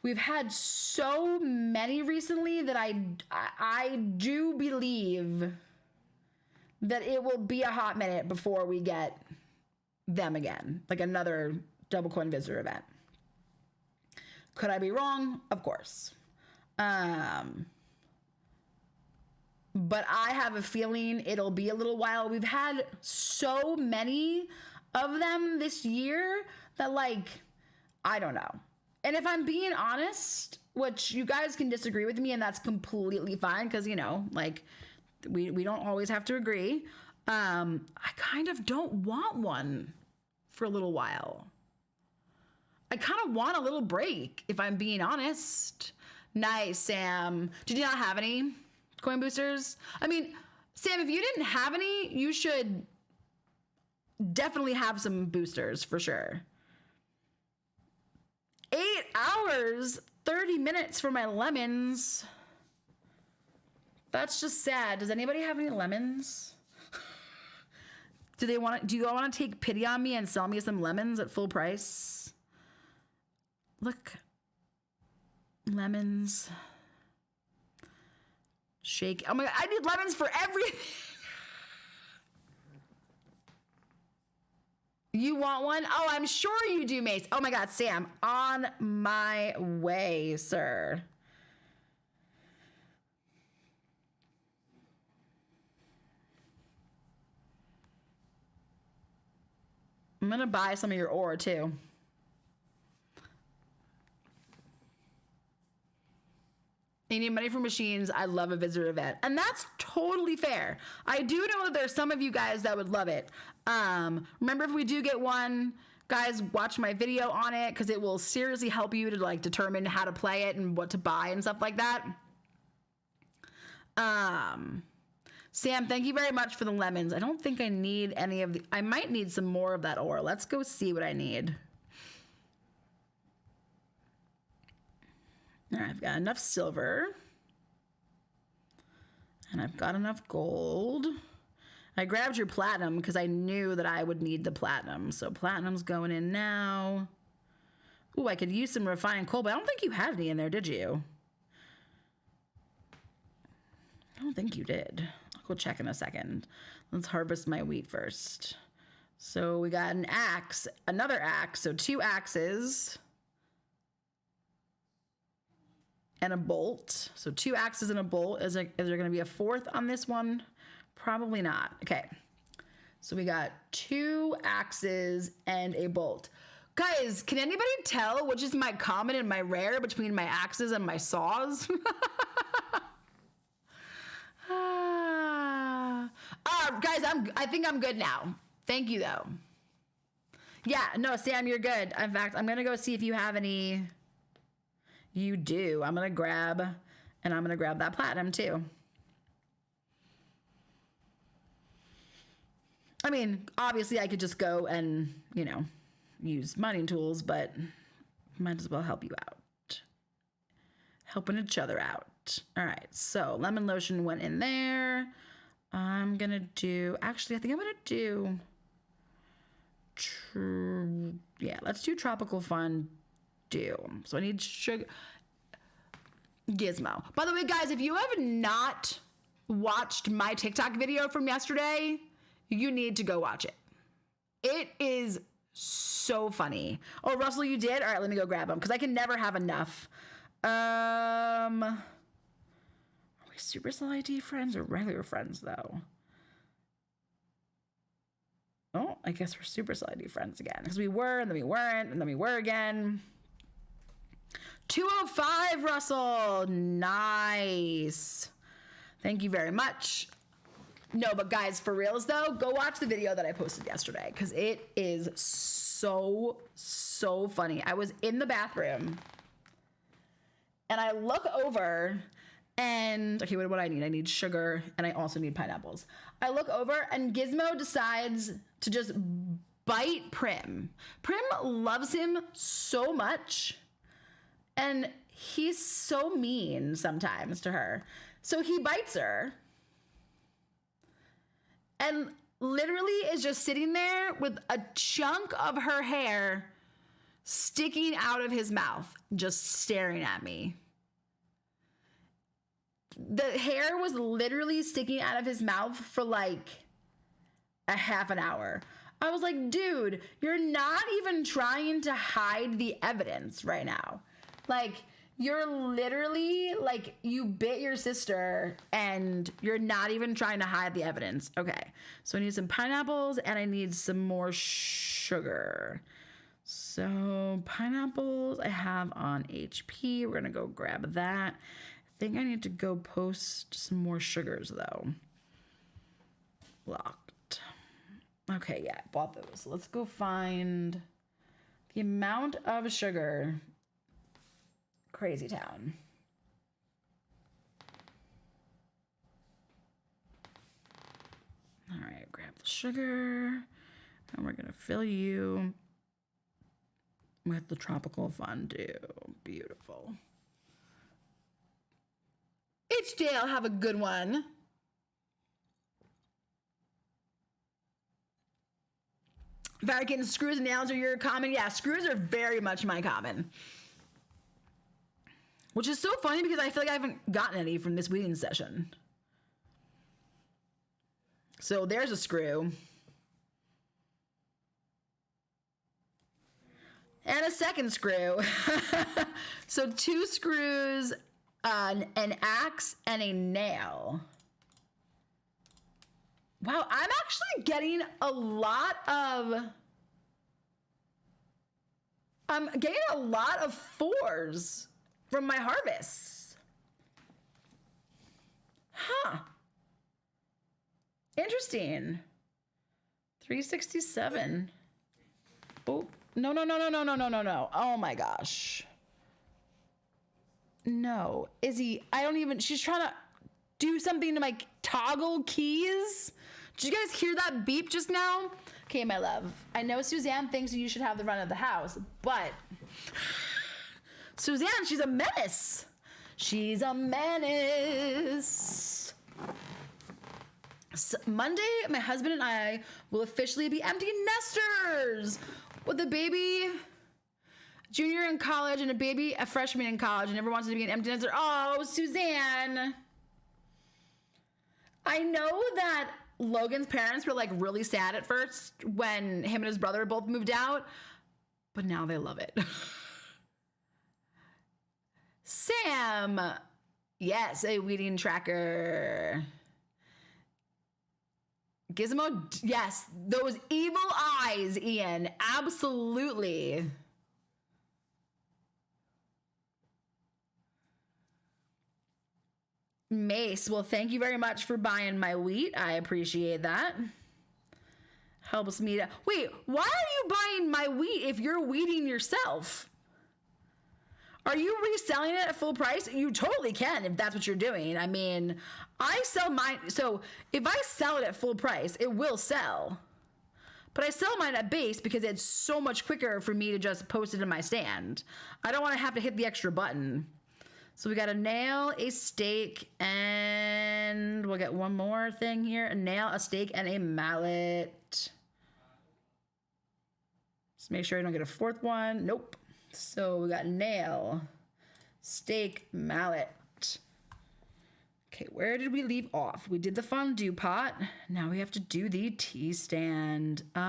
A: we've had so many recently that I do believe that it will be a hot minute before we get them again, like another double coin visitor event. Could I be wrong? Of course. But I have a feeling it'll be a little while. We've had so many of them this year that, like, I don't know. And if I'm being honest, which you guys can disagree with me, and that's completely fine, because, you know, like, we don't always have to agree. I kind of don't want one for a little while. I kind of want a little break, if I'm being honest. Nice, Sam. Did you not have any coin boosters? I mean, Sam, if you didn't have any, you should definitely have some boosters for sure. 8 hours, 30 minutes for my lemons. That's just sad. Does anybody have any lemons? Do you want to take pity on me and sell me some lemons at full price? Look. Lemons. Shake. Oh my God, I need lemons for everything. You want one? Oh, I'm sure you do, Mace. Oh my God, Sam, on my way, sir. I'm gonna buy some of your ore too. You need money for machines. I love a visitor event. And that's totally fair. I do know that there's some of you guys that would love it. Remember, if we do get one, guys, watch my video on it, because it will seriously help you to, like, determine how to play it and what to buy and stuff like that. Sam, thank you very much for the lemons. I don't think I need any of the... I might need some more of that ore. Let's go see what I need. All right, I've got enough silver. And I've got enough gold. I grabbed your platinum because I knew that I would need the platinum. So platinum's going in now. Ooh, I could use some refined coal, but I don't think you had any in there, did you? I don't think you did. I'll go check in a second. Let's harvest my wheat first. So we got an axe, another axe, so 2 axes. And a bolt. So 2 axes and a bolt. Is there going to be a 4th on this one? Probably not. Okay. So we got 2 axes and a bolt. Guys, can anybody tell which is my common and my rare between my axes and my saws? Guys, I think I'm good now. Thank you, though. Yeah, no, Sam, you're good. In fact, I'm going to go see if you have any. You do. I'm going to grab that platinum too. I mean, obviously I could just go and, use mining tools, but might as well help you out. Helping each other out. All right, so lemon lotion went in there. I'm going to do, actually, I think I'm going to do, let's do Tropical Fun Dew. So I need sugar. Gizmo. By the way, guys, if you have not watched my TikTok video from yesterday, you need to go watch it. It is so funny. Oh, Russell, you did? All right, let me go grab them because I can never have enough. Are we Supercell ID friends or regular friends, though? Oh, I guess we're Supercell ID friends again because we were, and then we weren't, and then we were again. 205, Russell. Nice. Thank you very much. No, but guys, for reals though, go watch the video that I posted yesterday because it is so funny. I was in the bathroom and I look over and, okay, what do I need? I need sugar and I also need pineapples. I look over and Gizmo decides to just bite Prim. Prim loves him so much and he's so mean sometimes to her. So he bites her. And literally is just sitting there with a chunk of her hair sticking out of his mouth, just staring at me. The hair was literally sticking out of his mouth for like a half an hour. I was like, dude, you're not even trying to hide the evidence right now. Like, you're literally, like, you bit your sister and you're not even trying to hide the evidence. Okay, so I need some pineapples and I need some more sugar. So pineapples I have on HP. We're going to go grab that. I think I need to go post some more sugars, though. Locked. Okay, yeah, I bought those. Let's go find the amount of sugar. Crazy town. All right, grab the sugar, and we're gonna fill you with the tropical fondue. Beautiful. H-Dale, have a good one. Vatican, screws and nails are your common. Yeah, screws are very much my common. Which is so funny because I feel like I haven't gotten any from this weeding session. So there's a screw. And a second screw. So 2 screws, an axe, and a nail. Wow, I'm actually getting a lot of... I'm getting a lot of 4s. From my harvests. Huh. Interesting. 367. Oh, no. Oh my gosh. No. Izzy, she's trying to do something to my toggle keys. Did you guys hear that beep just now? Okay, my love. I know Suzanne thinks you should have the run of the house, but... Suzanne, she's a menace. She's a menace. So Monday, my husband and I will officially be empty nesters with a baby junior in college and a freshman in college, and everyone wants to be an empty nester. Oh, Suzanne. I know that Logan's parents were like really sad at first when him and his brother both moved out, but now they love it. Sam, yes, a weeding tracker. Gizmo, yes, those evil eyes, Ian, absolutely. Mace, well, thank you very much for buying my wheat. I appreciate that. Helps me to... Wait, why are you buying my wheat if you're wheating yourself? Are you reselling it at full price? You totally can if that's what you're doing. I mean, I sell mine. So if I sell it at full price, it will sell. But I sell mine at base because it's so much quicker for me to just post it in my stand. I don't want to have to hit the extra button. So we got a nail, a stake, and we'll get one more thing here. A nail, a stake, and a mallet. Just make sure I don't get a fourth one. Nope. So we got nail, stake, mallet. Okay, where did we leave off? We did the fondue pot. Now we have to do the tea stand. We're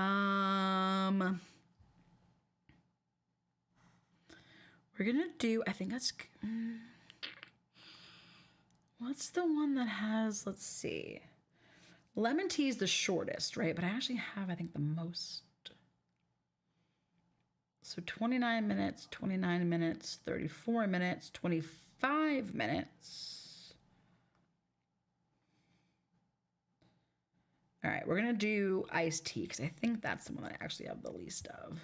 A: gonna do, I think that's, what's the one that has, let's see. Lemon tea is the shortest, right? But I actually have, I think, the most. So 29 minutes, 29 minutes, 34 minutes, 25 minutes. All right, we're gonna do iced tea because I think that's the one that I actually have the least of.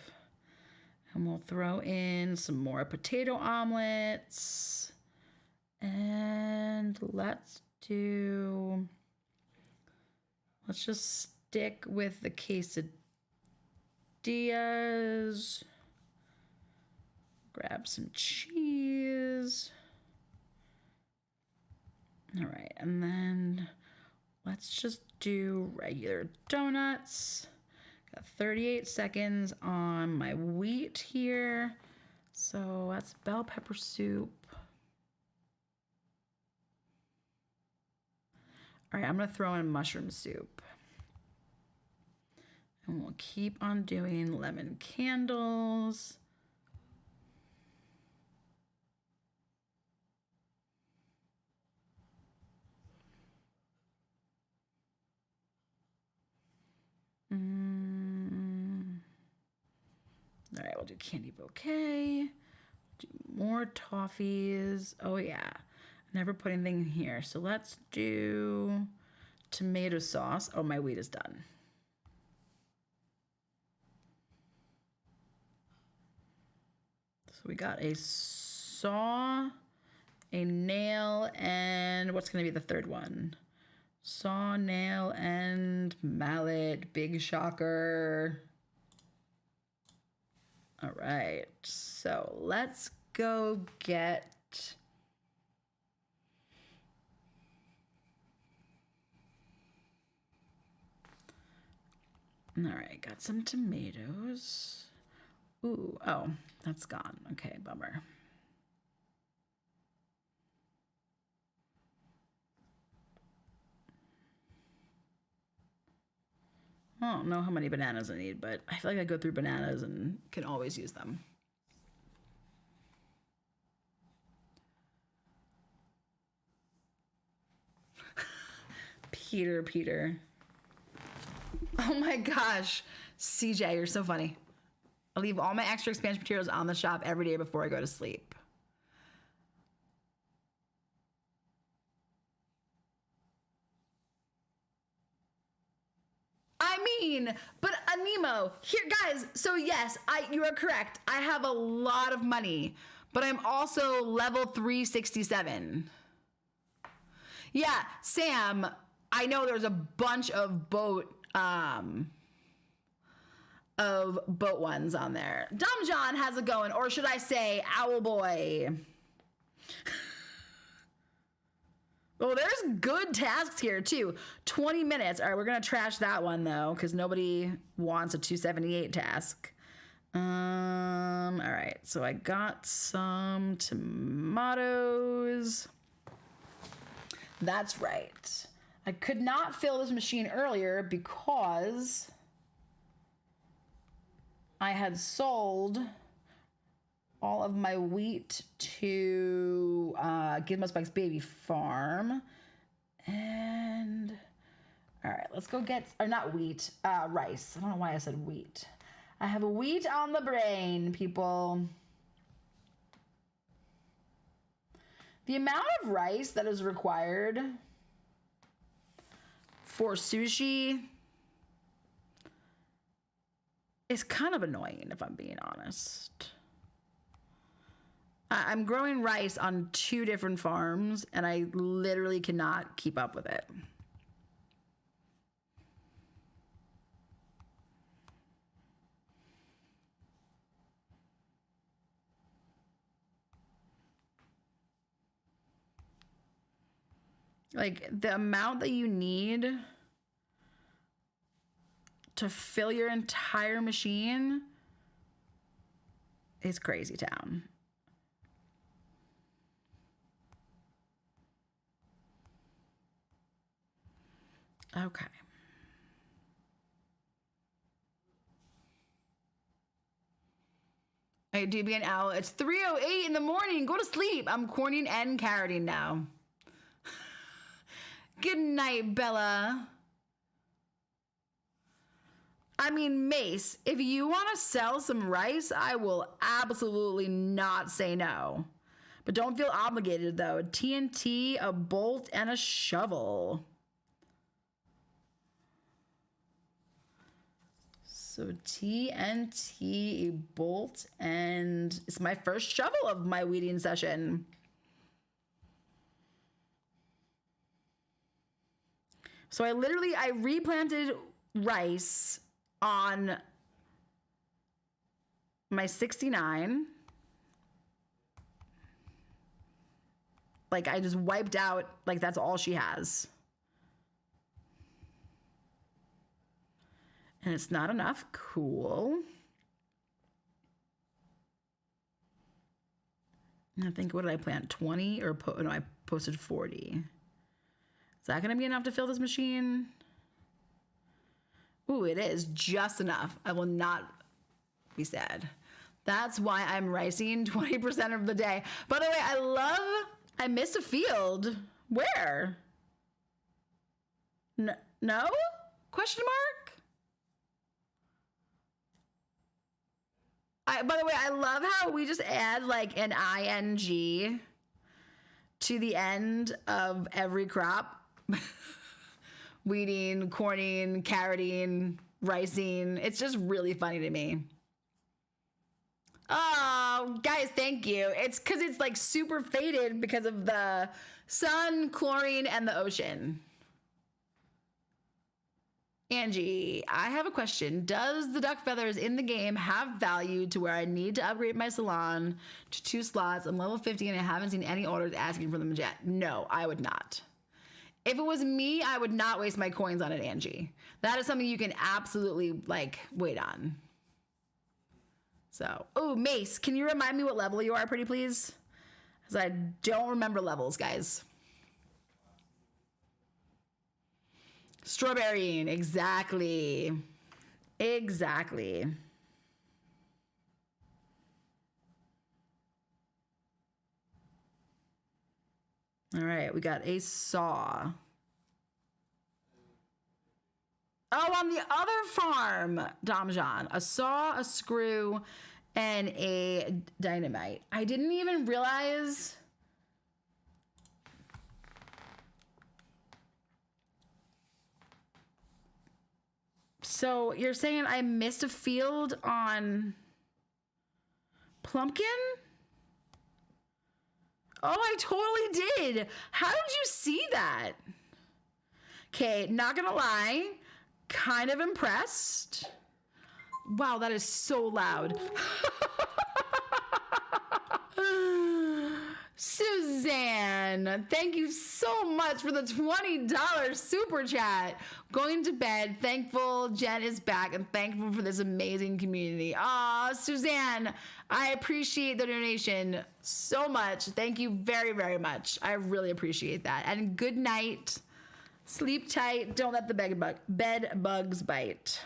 A: And we'll throw in some more potato omelets. And let's just stick with the quesadillas. Grab some cheese. All right, and then let's just do regular donuts. Got 38 seconds on my wheat here. So that's bell pepper soup. All right, I'm gonna throw in mushroom soup. And we'll keep on doing lemon candles. All right, we'll do candy bouquet. Do more toffees. Oh yeah, never put anything in here. So let's do tomato sauce. Oh, my wheat is done. So we got a saw, a nail, and what's gonna be the third one? Saw, nail, and mallet. Big shocker. All right, so let's go get... All right, got some tomatoes. Ooh, oh, that's gone. Okay, bummer. I don't know how many bananas I need, but I feel like I go through bananas and can always use them. Peter. Oh my gosh. CJ, you're so funny. I leave all my extra expansion materials on the shop every day before I go to sleep. I mean, but Anemo, here, guys, so yes, you are correct. I have a lot of money, but I'm also level 367. Yeah, Sam, I know there's a bunch of boat ones on there. Dumb John, how's it going? Or should I say Owl Boy? Oh, there's good tasks here too. 20 minutes. All right, we're gonna trash that one though, because nobody wants a 278 task. All right, so I got some tomatoes. That's right. I could not fill this machine earlier because I had sold all of my wheat to GizmoSpike's baby farm. And all right, let's go get, or not wheat, rice. I don't know why I said wheat. I have a wheat on the brain, people. The amount of rice that is required for sushi is kind of annoying, if I'm being honest. I'm growing rice on 2 different farms, and I literally cannot keep up with it. Like, the amount that you need to fill your entire machine is crazy town. Okay. Hey, do be an owl. It's 3:08 in the morning. Go to sleep. I'm corning and carroting now. Good night, Bella. I mean, Mace, if you want to sell some rice, I will absolutely not say no. But don't feel obligated, though. TNT, a bolt, and a shovel. So TNT, a bolt, and it's my first shovel of my weeding session. So I replanted rice on my 69. Like, I just wiped out, like, that's all she has. And it's not enough. Cool. And I think, what did I plant? 20 or no, I posted 40. Is that going to be enough to fill this machine? Ooh, it is just enough. I will not be sad. That's why I'm ricing 20% of the day. By the way, I missed a field. Where? No? Question mark? By the way, I love how we just add like an ing to the end of every crop. Weeding, corning, carroting, ricing. It's just really funny to me. Oh, guys, thank you. It's because it's like super faded because of the sun, chlorine, and the ocean. Angie, I have a question. Does the duck feathers in the game have value to where I need to upgrade my salon to 2 slots? I'm level 50 and I haven't seen any orders asking for them yet. No, I would not. If it was me, I would not waste my coins on it, Angie. That is something you can absolutely, like, wait on. So, oh, Mace, can you remind me what level you are, pretty please? Because I don't remember levels, guys. Strawberrying, exactly. Exactly. All right, we got a saw. Oh, on the other farm, Domjan, a saw, a screw, and a dynamite. I didn't even realize. So you're saying I missed a field on Plumpkin? Oh, I totally did. How did you see that? Okay, not gonna lie, kind of impressed. Wow, that is so loud. Suzanne, thank you so much for the $20 super chat. Going to bed, thankful Jen is back and thankful for this amazing community. Aw, Suzanne, I appreciate the donation so much. Thank you very, very much. I really appreciate that. And good night. Sleep tight. Don't let the bed bugs bite.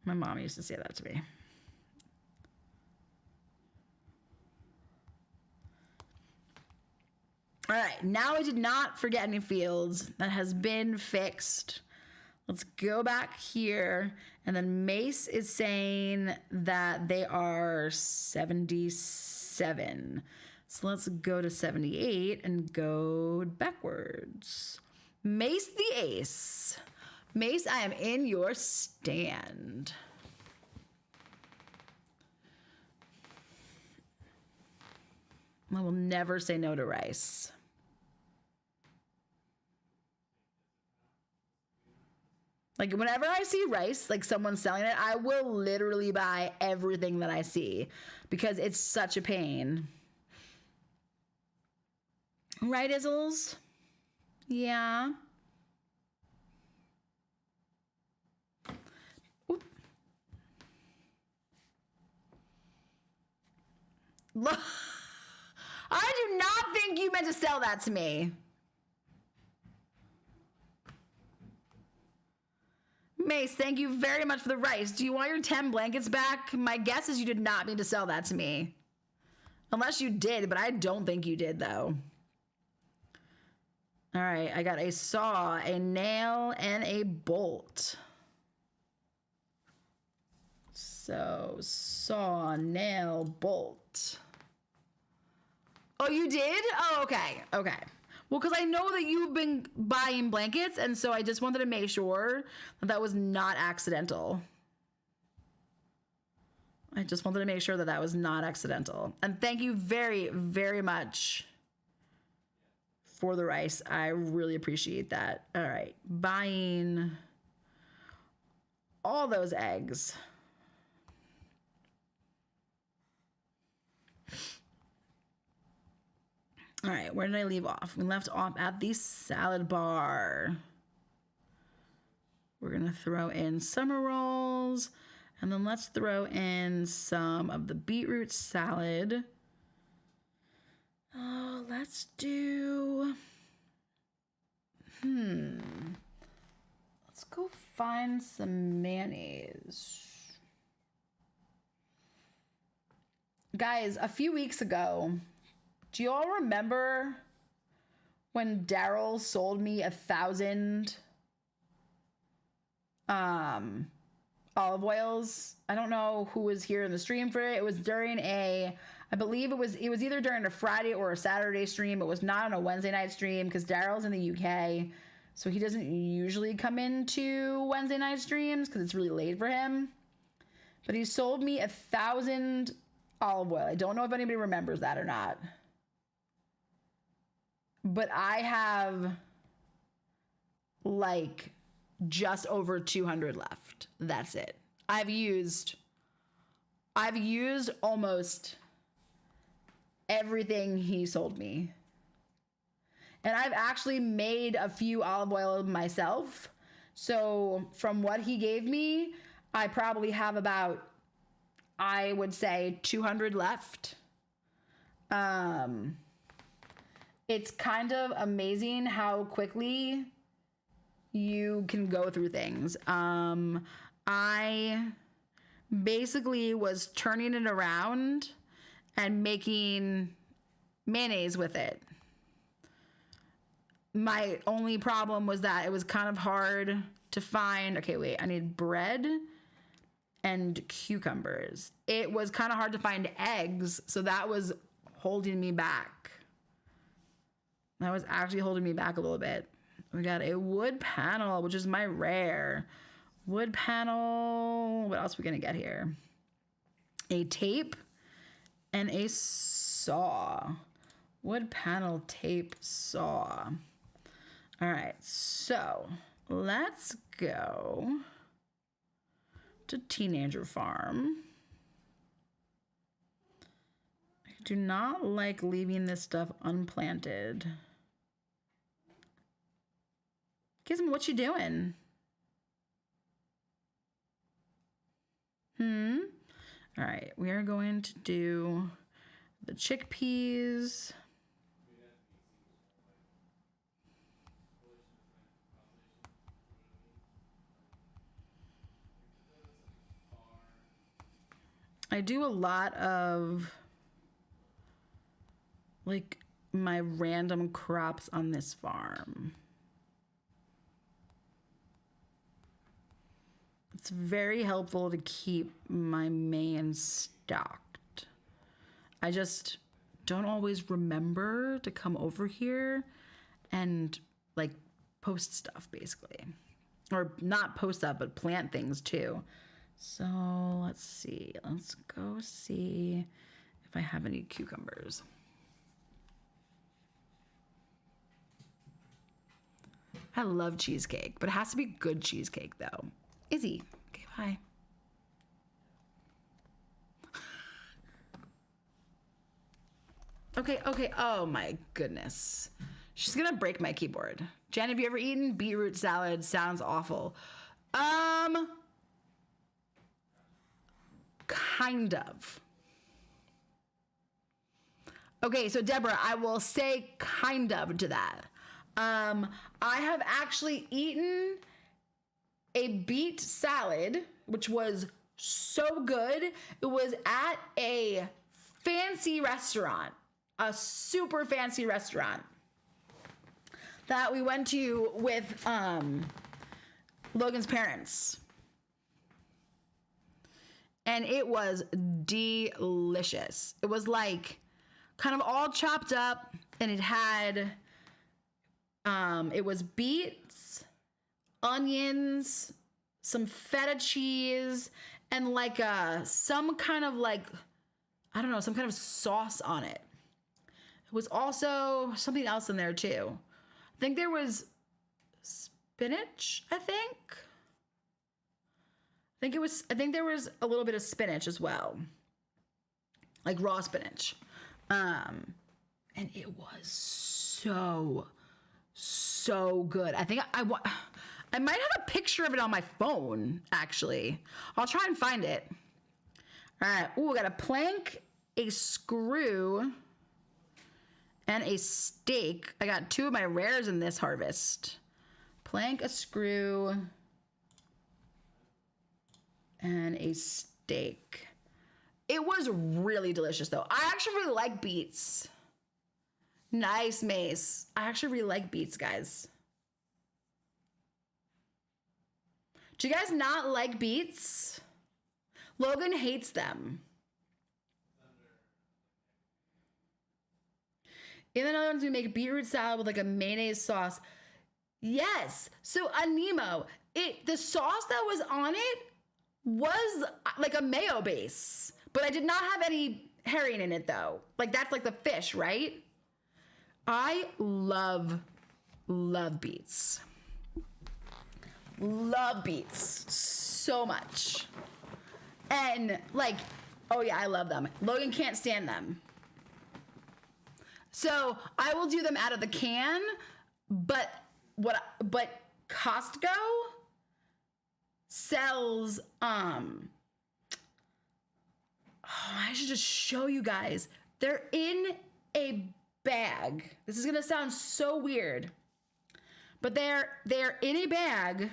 A: My mom used to say that to me. All right, now I did not forget any fields. That has been fixed. Let's go back here. And then Mace is saying that they are 77. So let's go to 78 and go backwards. Mace the Ace. Mace, I am in your stand. I will never say no to rice. Like, whenever I see rice, like someone selling it, I will literally buy everything that I see because it's such a pain. Right, Izzles? Yeah. Oop. I do not think you meant to sell that to me. Mace, thank you very much for the rice. Do you want your 10 blankets back? My guess is you did not mean to sell that to me. Unless you did, but I don't think you did, though. All right, I got a saw, a nail, and a bolt. So, saw, nail, bolt. Oh, you did? Oh, okay, okay. Well, because I know that you've been buying blankets, and so I just wanted to make sure that that was not accidental. I just wanted to make sure that that was not accidental. And thank you very, very much for the rice. I really appreciate that. All right, buying all those eggs. All right, where did I leave off? We left off at the salad bar. We're gonna throw in summer rolls, and then let's throw in some of the beetroot salad. Oh, let's do, let's go find some mayonnaise. Guys, a few weeks ago, do you all remember when Daryl sold me 1,000 olive oils? I don't know who was here in the stream for it. It was during I believe it was either during a Friday or a Saturday stream. It was not on a Wednesday night stream because Daryl's in the UK, so he doesn't usually come into Wednesday night streams because it's really late for him. But he sold me 1,000 olive oil. I don't know if anybody remembers that or not. But I have like just over 200 left. That's it. I've used almost everything he sold me. And I've actually made a few olive oil myself. So from what he gave me, I probably have about, I would say, 200 left. It's kind of amazing how quickly you can go through things. I basically was turning it around and making mayonnaise with it. My only problem was that it was kind of hard to find. Okay, wait, I need bread and cucumbers. It was kind of hard to find eggs, so that was holding me back. That was actually holding me back a little bit. We got a wood panel, which is my rare. Wood panel. What else are we going to get here? A tape and a saw. Wood panel, tape, saw. All right, so let's go to Teenager Farm. I do not like leaving this stuff unplanted. Gizmo, what you doing? All right, we are going to do the chickpeas. I do a lot of like my random crops on this farm. It's very helpful to keep my main stocked. I just don't always remember to come over here and like post stuff basically. or not post up, but plant things too. So let's see. Let's go see if I have any cucumbers. I love cheesecake, but it has to be good cheesecake though. Izzy, okay, bye. Okay, oh my goodness. She's gonna break my keyboard. Jen, have you ever eaten beetroot salad? Sounds awful. Kind of. Okay, so Deborah, I will say kind of to that. I have actually eaten a beet salad, which was so good. It was at a fancy restaurant, a super fancy restaurant that we went to with Logan's parents. And it was delicious. It was like kind of all chopped up, and it had it was beets, onions, some feta cheese, and like some kind of like, I don't know, some kind of sauce on it. It was also something else in there too. I think there was spinach, I think there was a little bit of spinach as well. Like raw spinach. And it was so good. I think I might have a picture of it on my phone, actually. I'll try and find it. All right. Ooh, I got a plank, a screw, and a steak. I got 2 of my rares in this harvest. Plank, a screw, and a steak. It was really delicious, though. I actually really like beets. Nice, Mace. I actually really like beets, guys. Do you guys not like beets? Logan hates them. In the Netherlands, we make beetroot salad with like a mayonnaise sauce. Yes. So Anemo, the sauce that was on it was like a mayo base, but I did not have any herring in it though. Like that's like the fish, right? I love beets. Love beets so much. And like, oh yeah, I love them. Logan can't stand them. So I will do them out of the can, but Costco sells, oh, I should just show you guys. They're in a bag. This is gonna sound so weird, but they're in a bag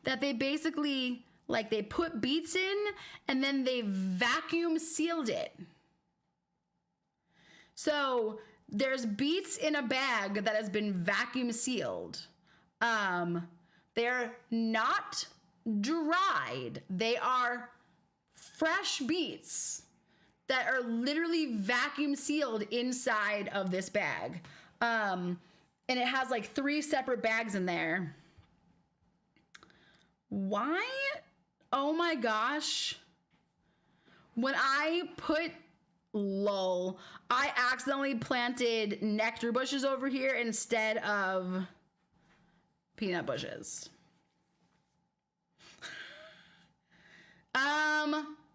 A: that they basically, like, they put beets in and then they vacuum sealed it. So there's beets in a bag that has been vacuum sealed. They're not dried. They are fresh beets that are literally vacuum sealed inside of this bag. And it has like 3 separate bags in there. Why? Oh my gosh. When I put lol, I accidentally planted nectar bushes over here instead of peanut bushes.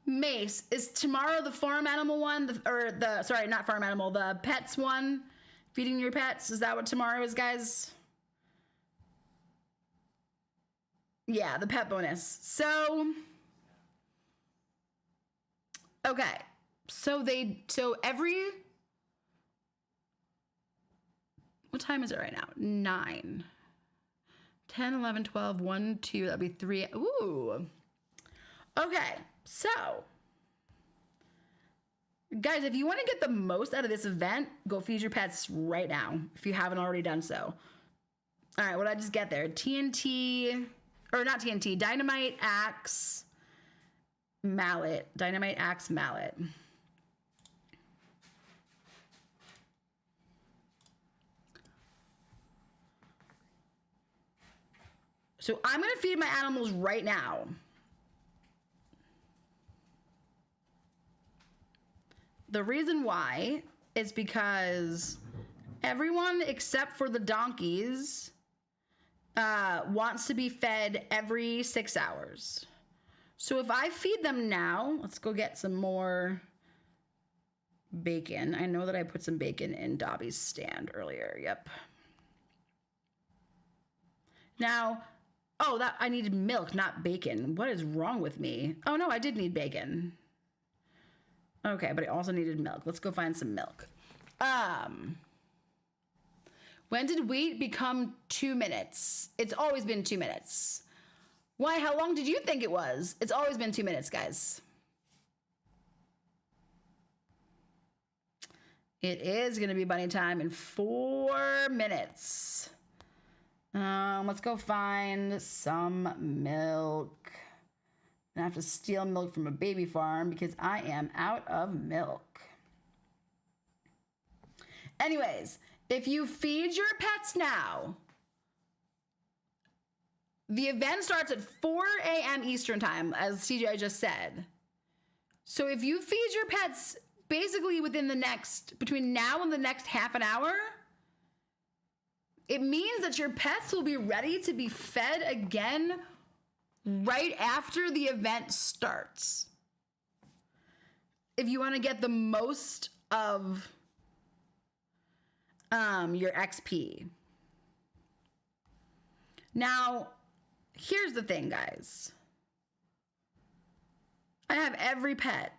A: Mace, is tomorrow the farm animal one, not farm animal, the pets one, feeding your pets? Is that what tomorrow is, guys? Yeah, the pet bonus. So, okay. So what time is it right now? 9, 10, 11, 12, 1, 2, that'd be 3. Ooh. Okay, so guys, if you want to get the most out of this event, go feed your pets right now if you haven't already done so. All right, what did I just get there? TNT, or not TNT, dynamite, axe, mallet. Dynamite, axe, mallet. So I'm going to feed my animals right now. The reason why is because everyone except for the donkeys wants to be fed every 6 hours. So if I feed them now, let's go get some more bacon. I know that I put some bacon in Dobby's stand earlier. Yep. Now, oh, that I needed milk, not bacon. What is wrong with me? Oh no, I did need bacon. Okay, but I also needed milk. Let's go find some milk. When did wait become 2 minutes? It's always been 2 minutes. Why? How long did you think it was? It's always been 2 minutes, guys. It is going to be bunny time in 4 minutes. Let's go find some milk. I have to steal milk from a baby farm because I am out of milk. Anyways, if you feed your pets now, the event starts at 4 a.m. Eastern time, as CJ just said. So if you feed your pets basically between now and the next half an hour, it means that your pets will be ready to be fed again right after the event starts. If you want to get the most of your XP. Now, here's the thing, guys. I have every pet.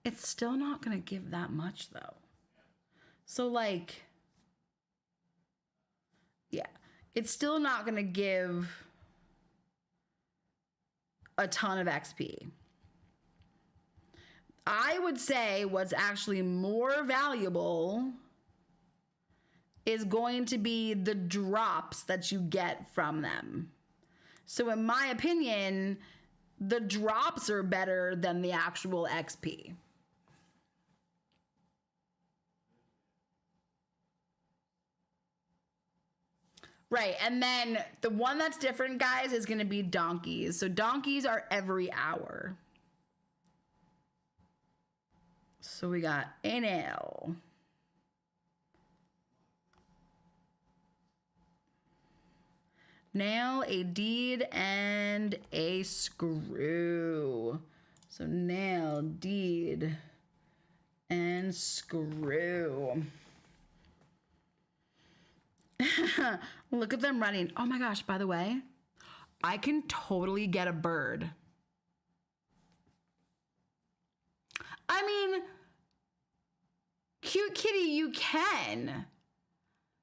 A: It's still not going to give that much, though. So, like, yeah, it's still not going to give a ton of XP. I would say what's actually more valuable is going to be the drops that you get from them. So in my opinion, the drops are better than the actual XP. Right, and then the one that's different, guys, is going to be donkeys. So donkeys are every hour. So we got a nail. Nail, a deed, and a screw. So nail, deed, and screw. Look at them running. Oh my gosh, by the way, I can totally get a bird. I mean, cute kitty, you can.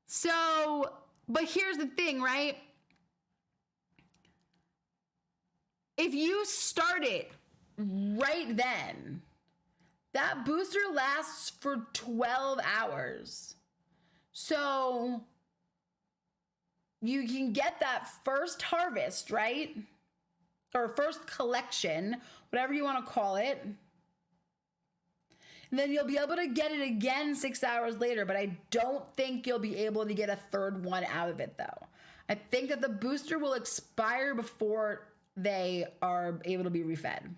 A: So, but here's the thing, right? If you start it right then, that booster lasts for 12 hours. So you can get that first harvest, right? Or first collection, whatever you want to call it. And then you'll be able to get it again 6 hours later, but I don't think you'll be able to get a third one out of it, though. I think that the booster will expire before they are able to be refed.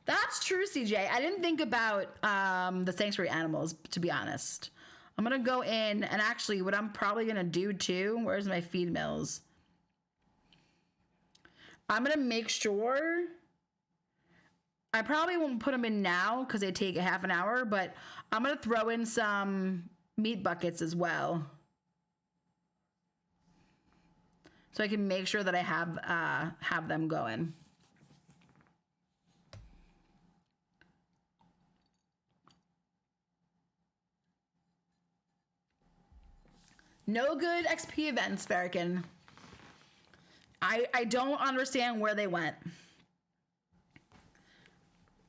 A: That's true, CJ. I didn't think about the sanctuary animals, to be honest. I'm going to go in, and actually what I'm probably going to do too, where's my feed mills? I'm going to make sure, I probably won't put them in now because they take a half an hour, but I'm going to throw in some meat buckets as well. So I can make sure that I have them going. No good XP events, Farrakhan. I don't understand where they went.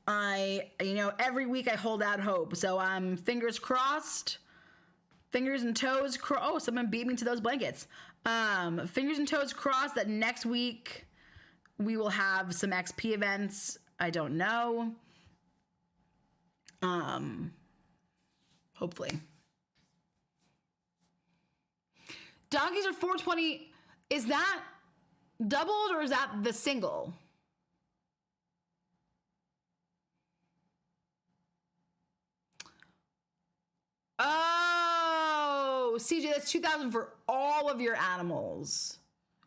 A: Every week I hold out hope. So I'm fingers crossed, fingers and toes oh, someone beat me to those blankets. Fingers and toes crossed that next week we will have some XP events. I don't know. Hopefully. Donkeys are 420. Is that doubled or is that the single? Oh, CJ, that's 2,000 for all of your animals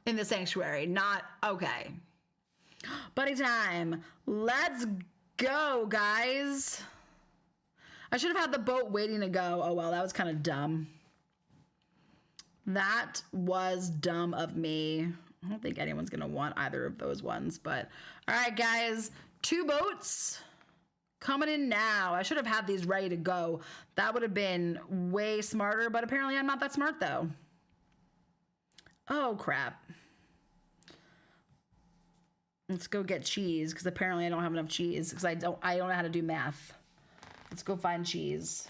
A: in the sanctuary. Not okay. Buddy time. Let's go, guys. I should have had the boat waiting to go. Oh, well, that was kind of dumb. That was dumb of me. I don't think anyone's going to want either of those ones. But, all right, guys. 2 boats coming in now. I should have had these ready to go. That would have been way smarter. But apparently I'm not that smart, though. Oh, crap. Let's go get cheese, because apparently I don't have enough cheese, because I don't know how to do math. Let's go find cheese.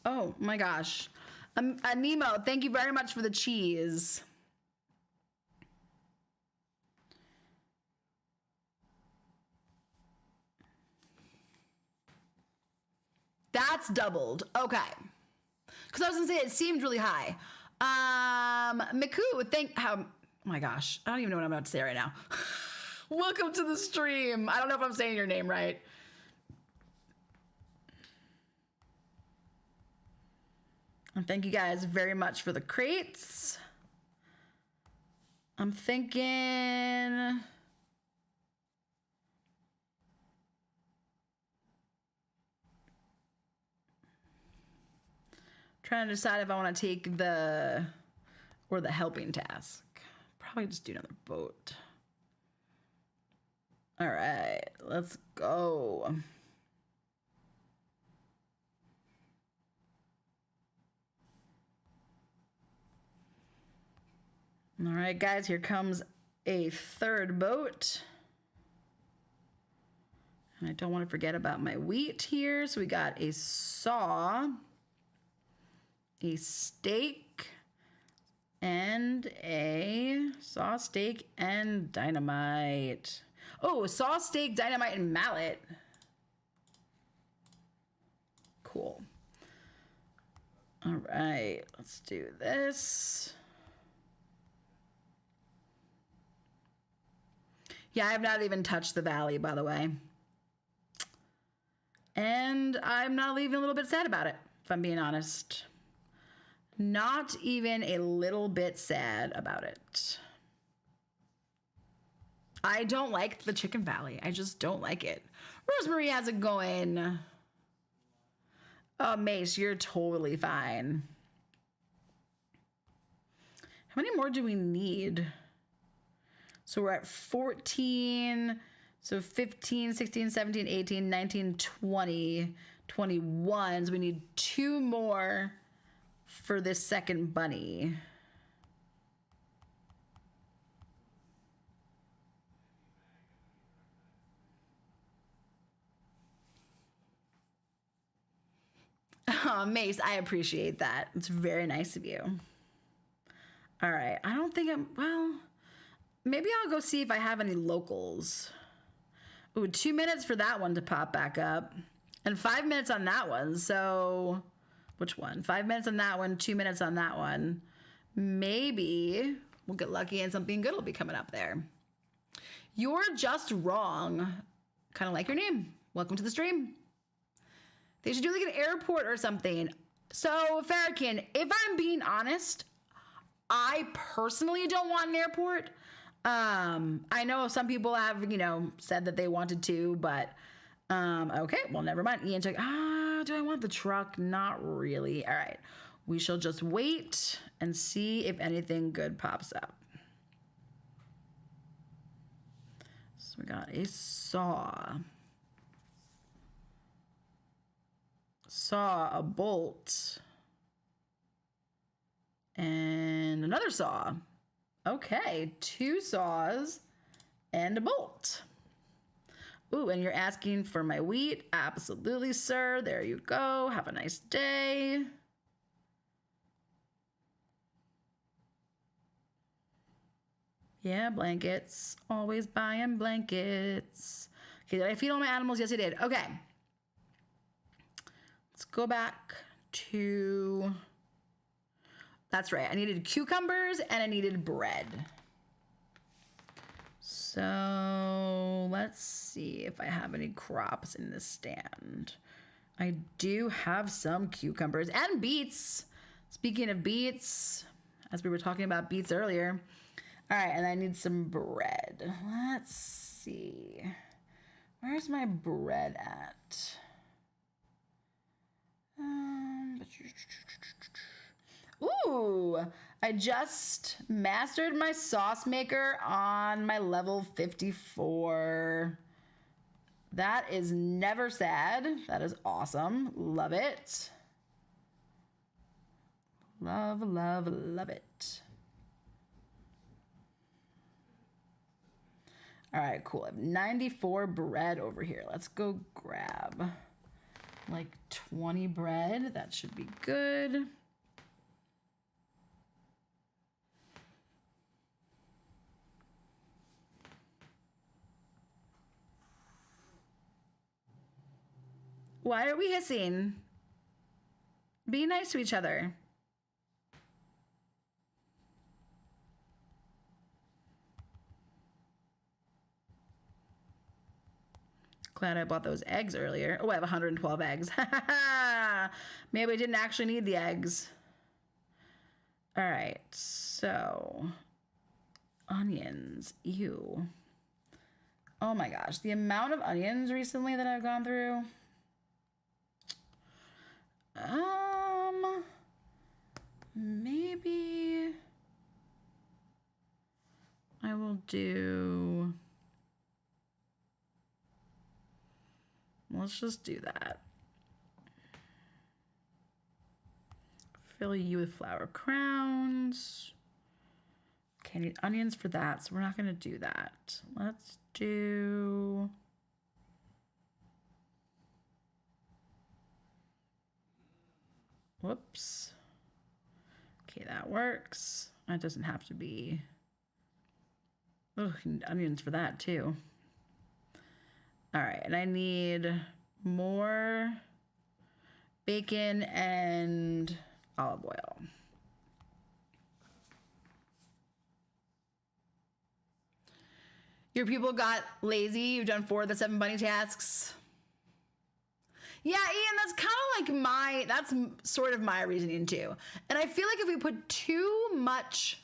A: Oh my gosh. Nemo, thank you very much for the cheese. That's doubled. Okay. Because I was going to say, it seemed really high. Miku, oh my gosh. I don't even know what I'm about to say right now. Welcome to the stream. I don't know if I'm saying your name right. And thank you guys very much for the crates. I'm thinking... Trying to decide if I want to take the helping task. Probably just do another boat. All right, let's go. All right, guys, here comes a 3rd boat. And I don't want to forget about my wheat here. So we got a saw, a steak, and a saw, steak, and dynamite. Oh, saw, steak, dynamite, and mallet. Cool. All right, let's do this. Yeah, I have not even touched the valley, by the way. And I'm not even a little bit sad about it, if I'm being honest. Not even a little bit sad about it. I don't like the Chicken Valley. I just don't like it. Rosemary has it going. Oh, Mace, you're totally fine. How many more do we need? So we're at 14, so 15, 16, 17, 18, 19, 20, 21. So we need 2 more for this second bunny. Oh, Mace, I appreciate that. It's very nice of you. All right, I don't think well, maybe I'll go see if I have any locals. Ooh, 2 minutes for that one to pop back up. And 5 minutes on that one, so... Which one? 5 minutes on that one, 2 minutes on that one. Maybe we'll get lucky and something good will be coming up there. You're just wrong. Kind of like your name. Welcome to the stream. They should do like an airport or something. So, Farrakhan, if I'm being honest, I personally don't want an airport. I know some people have, said that they wanted to, but okay, well, never mind. Ian's like, do I want the truck? Not really. All right, we shall just wait and see if anything good pops up. So we got a saw, a bolt, and another saw. Okay, 2 saws and a bolt. Ooh, and you're asking for my wheat? Absolutely, sir. There you go. Have a nice day. Yeah, blankets. Always buying blankets. Okay, did I feed all my animals? Yes, I did. Okay. Let's go back to... That's right. I needed cucumbers and I needed bread. So let's see if I have any crops in this stand. I do have some cucumbers and beets. Speaking of beets, as we were talking about beets earlier. All right, and I need some bread. Let's see. Where's my bread at? Ooh, I just mastered my sauce maker on my level 54. That is never sad. That is awesome. Love it. Love, love, love it. All right, cool. I have 94 bread over here. Let's go grab like 20 bread. That should be good. Why are we hissing? Be nice to each other. Glad I bought those eggs earlier. Oh, I have 112 eggs. Maybe I didn't actually need the eggs. All right, so onions, ew. Oh my gosh, the amount of onions recently that I've gone through. Maybe I will do... Let's just do that. Fill you with flower crowns. Okay, I need onions for that, so we're not gonna do that. Let's do... Whoops. Okay, that works. That doesn't have to be... Oh, onions for that too. All right, and I need more bacon and olive oil. Your people got lazy. You've done 4 of the 7 bunny tasks. Yeah, Ian, that's kind of like that's sort of my reasoning too. And I feel like if we put too much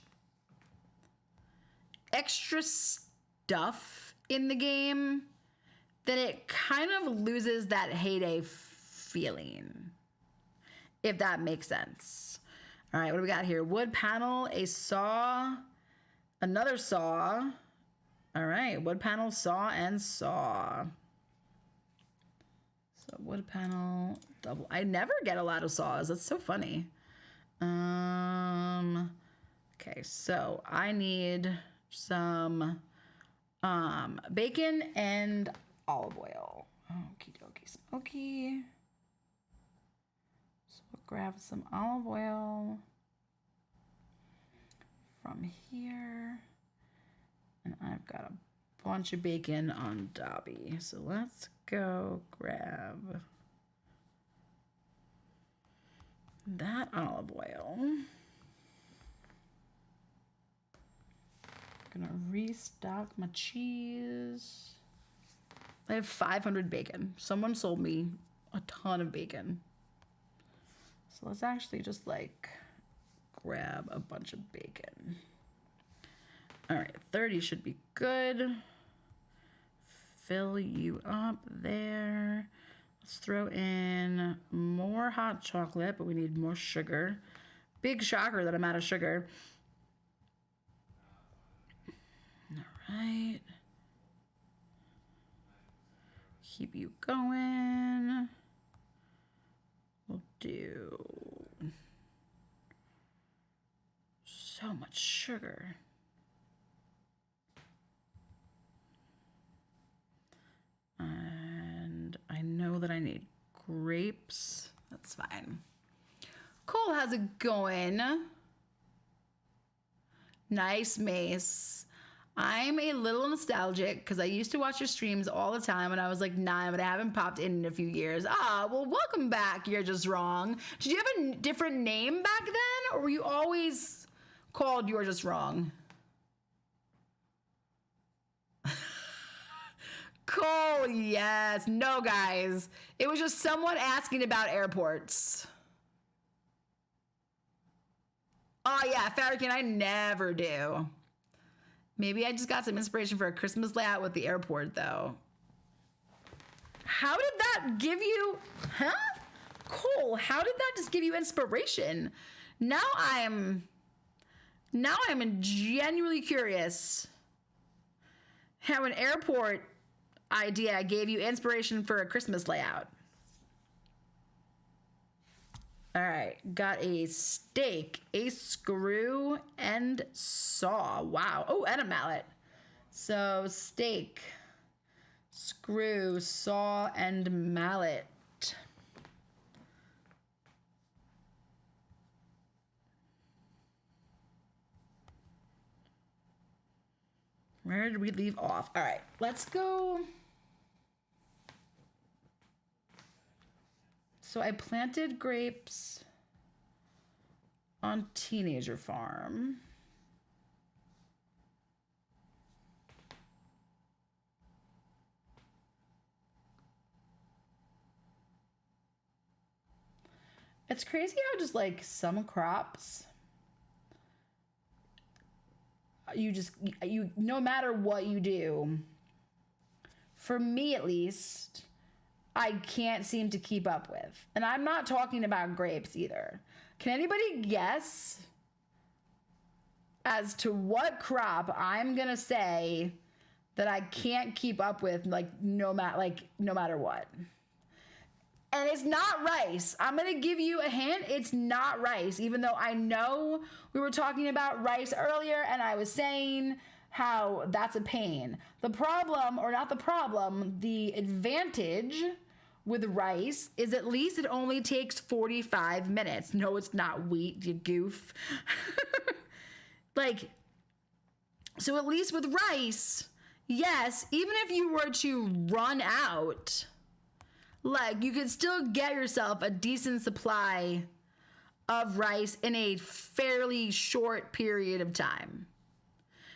A: extra stuff in the game, then it kind of loses that heyday feeling, if that makes sense. All right, what do we got here? Wood panel, a saw, another saw. All right, wood panel, saw, and saw. So wood panel, double. I never get a lot of saws. That's so funny. Okay, so I need some bacon and olive oil. Okie dokie smoky. So we'll grab some olive oil from here. And I've got a bunch of bacon on Dobby. So let's go grab that olive oil. Gonna restock my cheese. I have 500 bacon. Someone sold me a ton of bacon. So let's actually just like grab a bunch of bacon. All right, 30 should be good. Fill you up there. Let's throw in more hot chocolate, but we need more sugar. Big shocker that I'm out of sugar. All right. Keep you going. We'll do so much sugar. And I know that I need grapes. That's fine. Cool, how's it going? Nice, Mace. I'm a little nostalgic because I used to watch your streams all the time when I was like 9, but I haven't popped in a few years. Well, welcome back. You're just wrong. Did you have a different name back then, or were you always called You're Just Wrong? Cole, yes. No, guys. It was just someone asking about airports. Oh, yeah, Farrakhan, I never do. Maybe I just got some inspiration for a Christmas layout with the airport, though. How did that give you... Huh? Cole, how did that just give you inspiration? Now I'm genuinely curious how an airport idea gave you inspiration for a Christmas layout. All right, got a stake, a screw, and saw. Wow. Oh, and a mallet. So stake, screw, saw, and mallet. Where did we leave off? All right, let's go. So I planted grapes on Teenager Farm. It's crazy how just like some crops, you no matter what you do, for me at least, I can't seem to keep up with. And I'm not talking about grapes either. Can anybody guess as to what crop I'm gonna say that I can't keep up with, no matter what? And it's not rice. I'm gonna give you a hint. It's not rice, even though I know we were talking about rice earlier and I was saying how that's a pain. The problem, or not the problem, the advantage with rice is at least it only takes 45 minutes. No, it's not wheat, you goof. So at least with rice, yes, even if you were to run out, you could still get yourself a decent supply of rice in a fairly short period of time.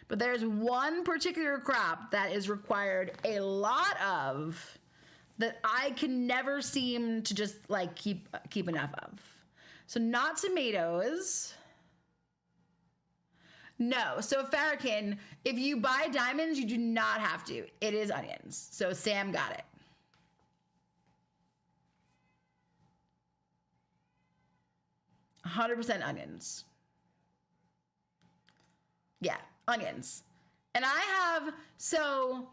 A: But there's one particular crop that is required a lot of that I can never seem to just keep enough of. So not tomatoes. No. So Farrakhan, if you buy diamonds, you do not have to. It is onions. So Sam got it. %, onions. Yeah, onions. And I have, so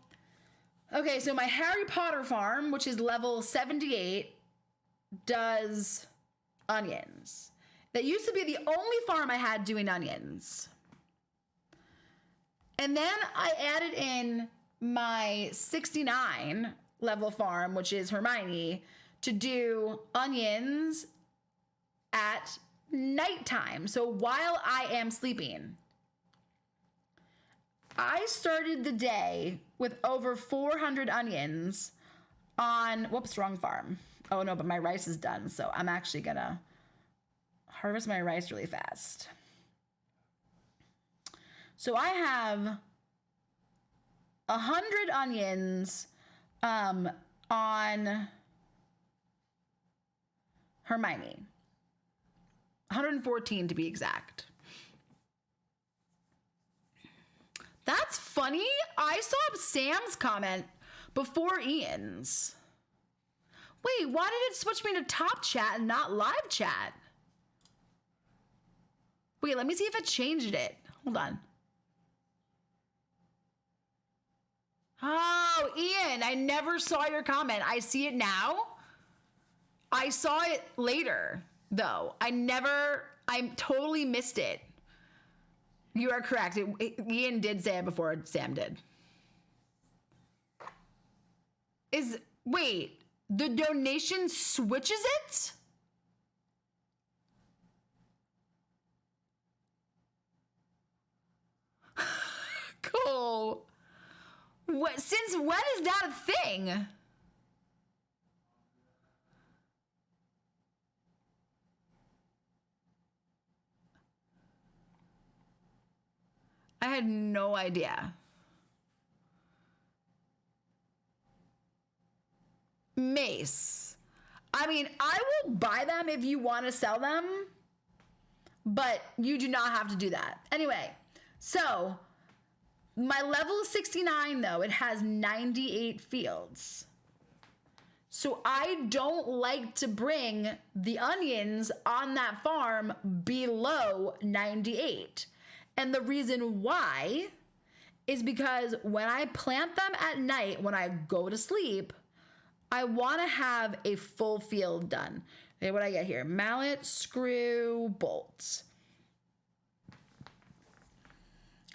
A: my Harry Potter farm, which is level 78, does onions. That used to be the only farm I had doing onions. And then I added in my 69 level farm, which is Hermione, to do onions at nighttime. So while I am sleeping. I started the day with over 400 onions on, whoops, wrong farm. Oh no, but my rice is done. So I'm actually gonna harvest my rice really fast. So I have 100 onions on Hermione. 114 to be exact. That's funny. I saw Sam's comment before Ian's. Wait, why did it switch me to top chat and not live chat? Wait, let me see if it changed it. Hold on. Oh, Ian, I never saw your comment. I see it now. I saw it later, though. I totally missed it. You are correct. Ian did say it before Sam did. Wait, the donation switches it? Cool. when is that a thing? I had no idea. Mace. I mean, I will buy them if you want to sell them, but you do not have to do that. Anyway, so my level 69, though, it has 98 fields. So I don't like to bring the onions on that farm below 98. And the reason why is because when I plant them at night, when I go to sleep, I want to have a full field done. Okay, what do I get here? Mallet, screw, bolts.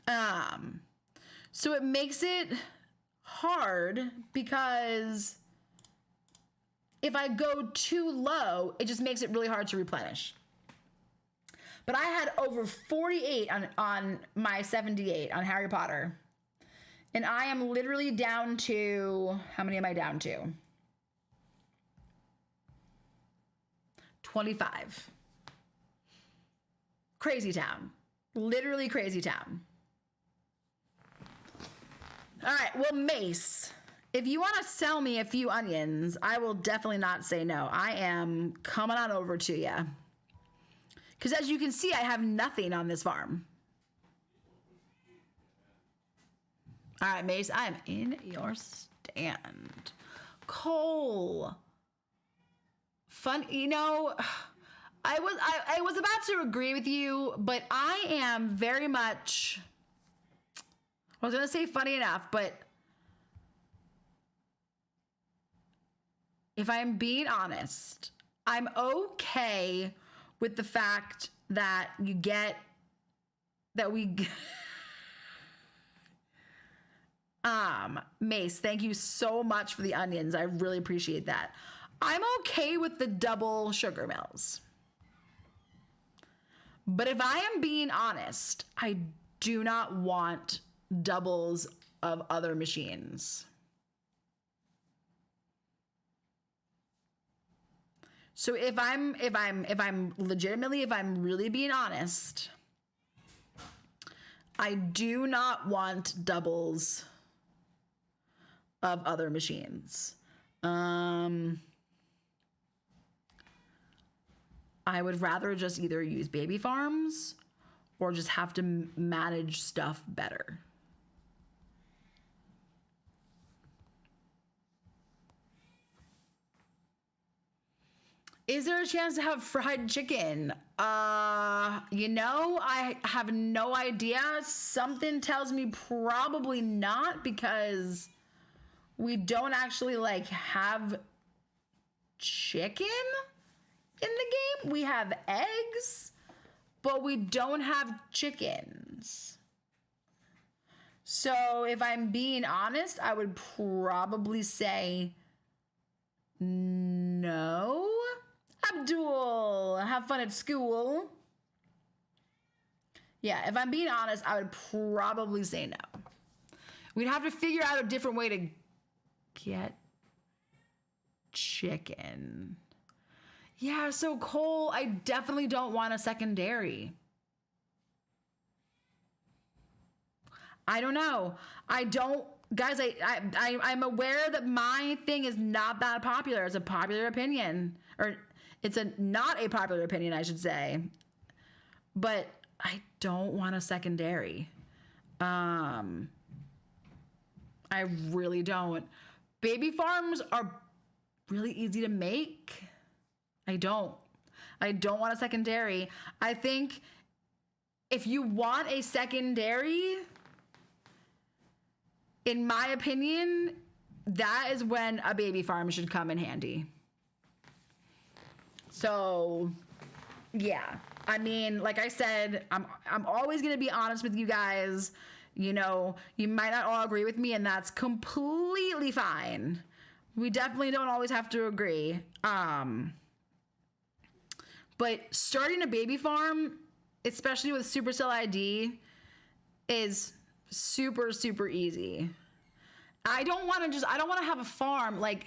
A: So it makes it hard because if I go too low, it just makes it really hard to replenish. But I had over 48 on my 78 on Harry Potter. And I am literally down to, how many am I down to? 25. Crazy town. Literally crazy town. All right, well, Mace, if you want to sell me a few onions, I will definitely not say no. I am coming on over to you. Because as you can see, I have nothing on this farm. All right, Mace, I am in your stand. Cole. Fun, you know, I was about to agree with you, but I am very much, I was going to say funny enough, but if I'm being honest, I'm okay with the fact that we Mace, thank you so much for the onions. I really appreciate that. I'm okay with the double sugar mills. But if I am being honest, I do not want doubles of other machines. So if I'm really being honest, I do not want doubles of other machines. I would rather just either use baby farms or just have to manage stuff better. Is there a chance to have fried chicken? You know, I have no idea. Something tells me probably not, because we don't actually like have chicken in the game. We have eggs, but we don't have chickens. So if I'm being honest, I would probably say no. Abdul, have fun at school. Yeah, if I'm being honest, I would probably say no. We'd have to figure out a different way to get chicken. Yeah, so Cole, I definitely don't want a secondary. I don't know. Guys, I'm aware that my thing is not that popular. It's a popular opinion. Or it's not a popular opinion, I should say. But I don't want a secondary. I really don't. Baby farms are really easy to make. I don't want a secondary. I think if you want a secondary, in my opinion, that is when a baby farm should come in handy. So, yeah. I mean, like I said, I'm always going to be honest with you guys. You know, you might not all agree with me, and that's completely fine. We definitely don't always have to agree. But starting a baby farm, especially with Supercell ID, is super, super easy. I don't want to have a farm. Like,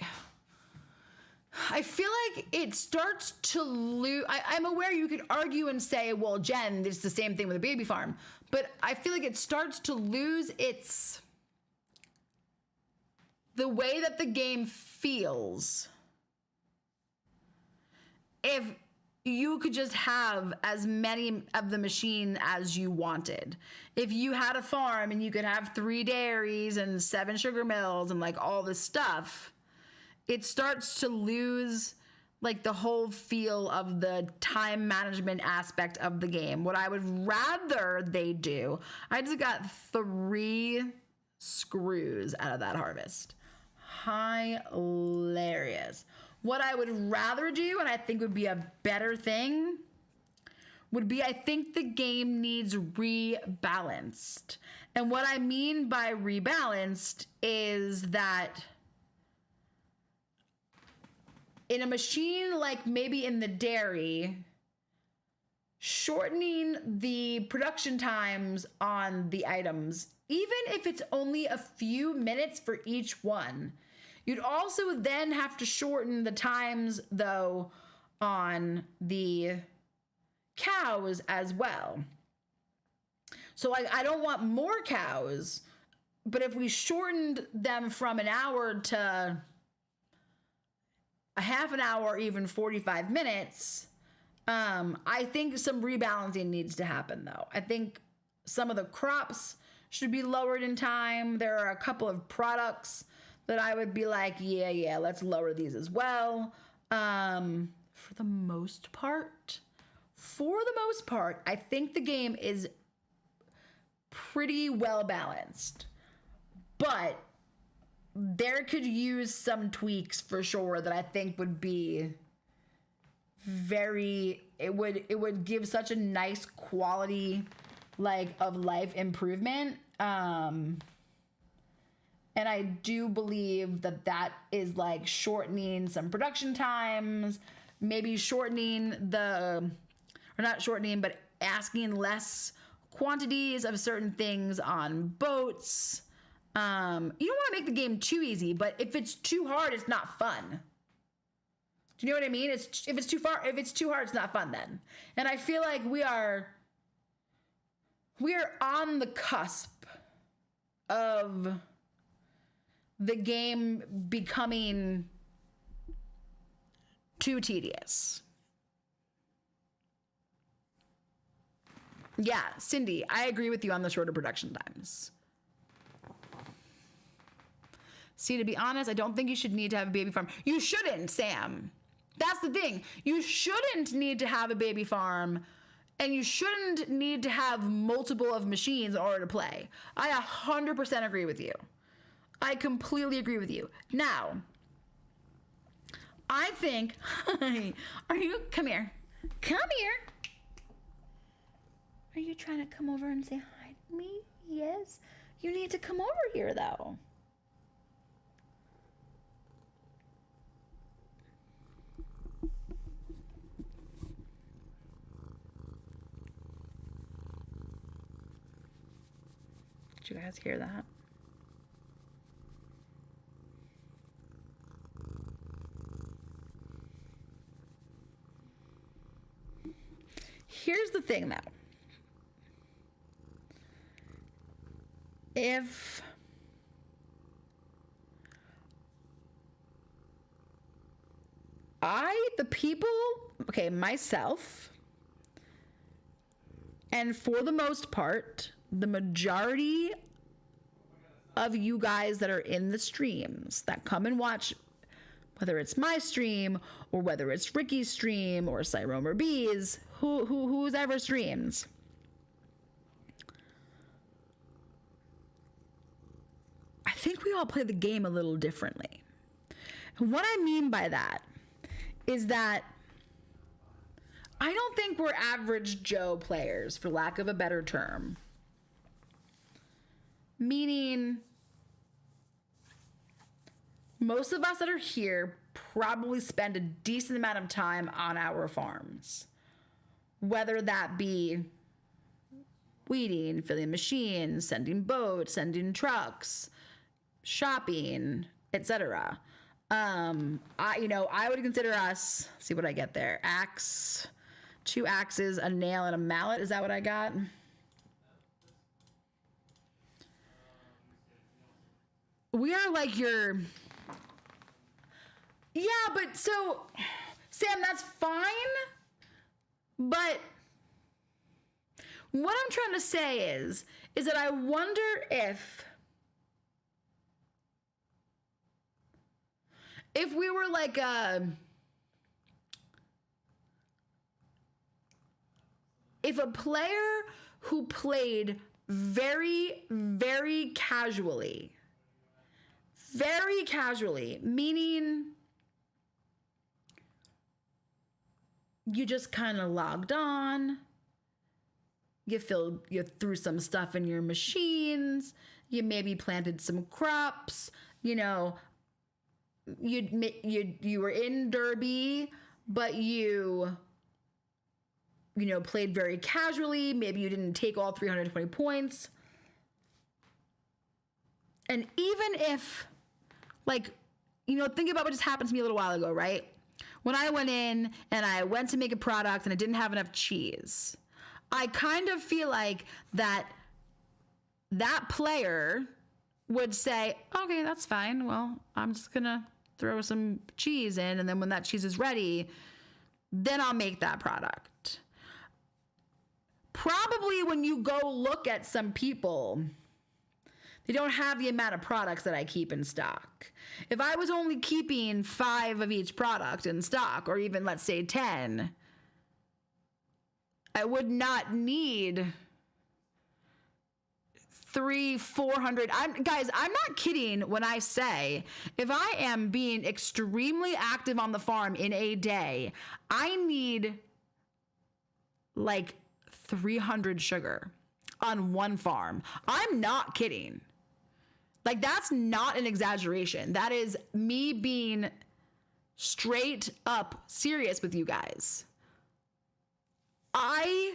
A: I feel like it starts to lose. I'm aware you could argue and say, well, Jen, it's the same thing with a baby farm. But I feel like it starts to lose the way that the game feels if you could just have as many of the machine as you wanted. If you had a farm and you could have 3 dairies and 7 sugar mills and like all this stuff, it starts to lose like the whole feel of the time management aspect of the game. What I would rather they do, I just got 3 screws out of that harvest. Hilarious. What I would rather do, and I think would be a better thing, would be I think the game needs rebalanced. And what I mean by rebalanced is that in a machine like maybe in the dairy, shortening the production times on the items, even if it's only a few minutes for each one. You'd also then have to shorten the times, though, on the cows as well. So I don't want more cows, but if we shortened them from an hour to a half an hour, or even 45 minutes, I think some rebalancing needs to happen, though. I think some of the crops should be lowered in time. There are a couple of products that I would be like, yeah, let's lower these as well. For the most part, I think the game is pretty well balanced, but there could use some tweaks for sure that I think would be it would give such a nice quality like of life improvement. And I do believe that is like shortening some production times, maybe but asking less quantities of certain things on boats. You don't want to make the game too easy, but if it's too hard, it's not fun. Do you know what I mean? If it's too hard, it's not fun then. And I feel like we are on the cusp of the game becoming too tedious. Yeah, Cindy, I agree with you on the shorter production times. See, to be honest, I don't think you should need to have a baby farm. You shouldn't, Sam. That's the thing. You shouldn't need to have a baby farm, and you shouldn't need to have multiple of machines in order to play. I 100% agree with you. I completely agree with you. Now, I think, come here. Come here. Are you trying to come over and say hi to me? Yes. You need to come over here, though. Did you guys hear that? Here's the thing, though. If myself, and for the most part, the majority of you guys that are in the streams that come and watch, whether it's my stream or whether it's Ricky's stream or Cyrome or B's, who's ever streams, I think we all play the game a little differently. And what I mean by that is that I don't think we're average Joe players, for lack of a better term. Meaning, most of us that are here probably spend a decent amount of time on our farms. Whether that be weeding, filling machines, sending boats, sending trucks, shopping, etc. I would consider us, see what I get there. Axe, 2 axes, a nail, and a mallet. Is that what I got? We are like your... Yeah, but so, Sam, that's fine. But what I'm trying to say is that I wonder if we were like if a player who played very, very casually, meaning you just kind of logged on, you threw some stuff in your machines, you maybe planted some crops, you were in Derby, but you played very casually. Maybe you didn't take all 320 points. And even if, think about what just happened to me a little while ago, right? When I went in and I went to make a product and I didn't have enough cheese, I kind of feel like that player would say, okay, that's fine. Well, I'm just going to throw some cheese in, and then when that cheese is ready, then I'll make that product. Probably when you go look at some people, they don't have the amount of products that I keep in stock. If I was only keeping 5 of each product in stock, or even let's say 10, I would not need 300-400. Guys, I'm not kidding when I say if I am being extremely active on the farm in a day, I need like 300 sugar on one farm. I'm not kidding. Like, that's not an exaggeration. That is me being straight up serious with you guys. I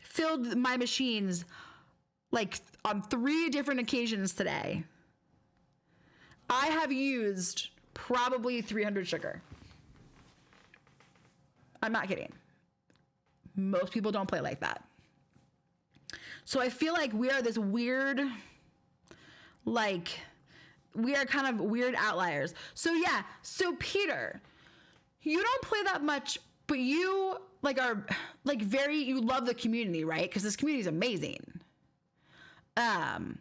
A: filled my machines like on 3 different occasions today. I have used probably 300 sugar. I'm not kidding. Most people don't play like that. So I feel like we are this weird, we are kind of weird outliers. So yeah, so Peter, you don't play that much, but you are you love the community, right? Because this community is amazing. And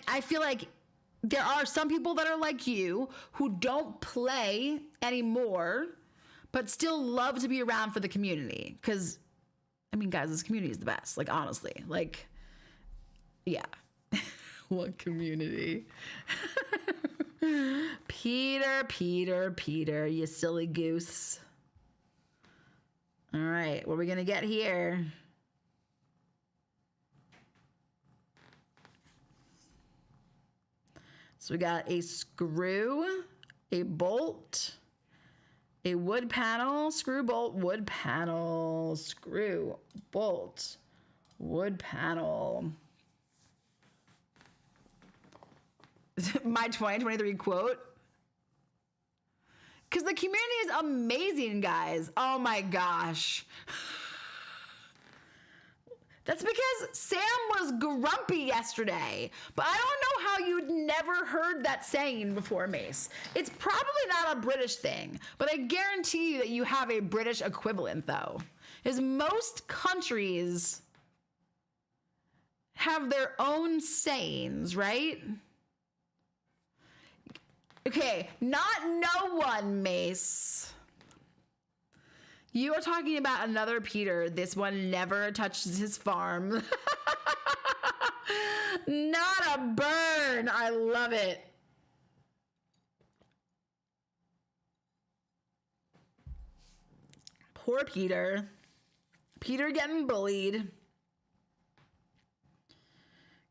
A: I feel like there are some people that are like you who don't play anymore, but still love to be around for the community. Because, guys, this community is the best. Honestly. Yeah. What community? Peter, you silly goose. All right, what are we going to get here? So we got a screw, a bolt, a wood panel, screw, bolt, wood panel, screw, bolt, wood panel. My 2023 quote. Because the community is amazing, guys. Oh my gosh. That's because Sam was grumpy yesterday. But I don't know how you'd never heard that saying before, Mace. It's probably not a British thing, but I guarantee you that you have a British equivalent, though. Is most countries have their own sayings, right? Okay, not no one, Mace. You are talking about another Peter. This one never touches his farm. Not a burn. I love it. Poor Peter. Peter getting bullied.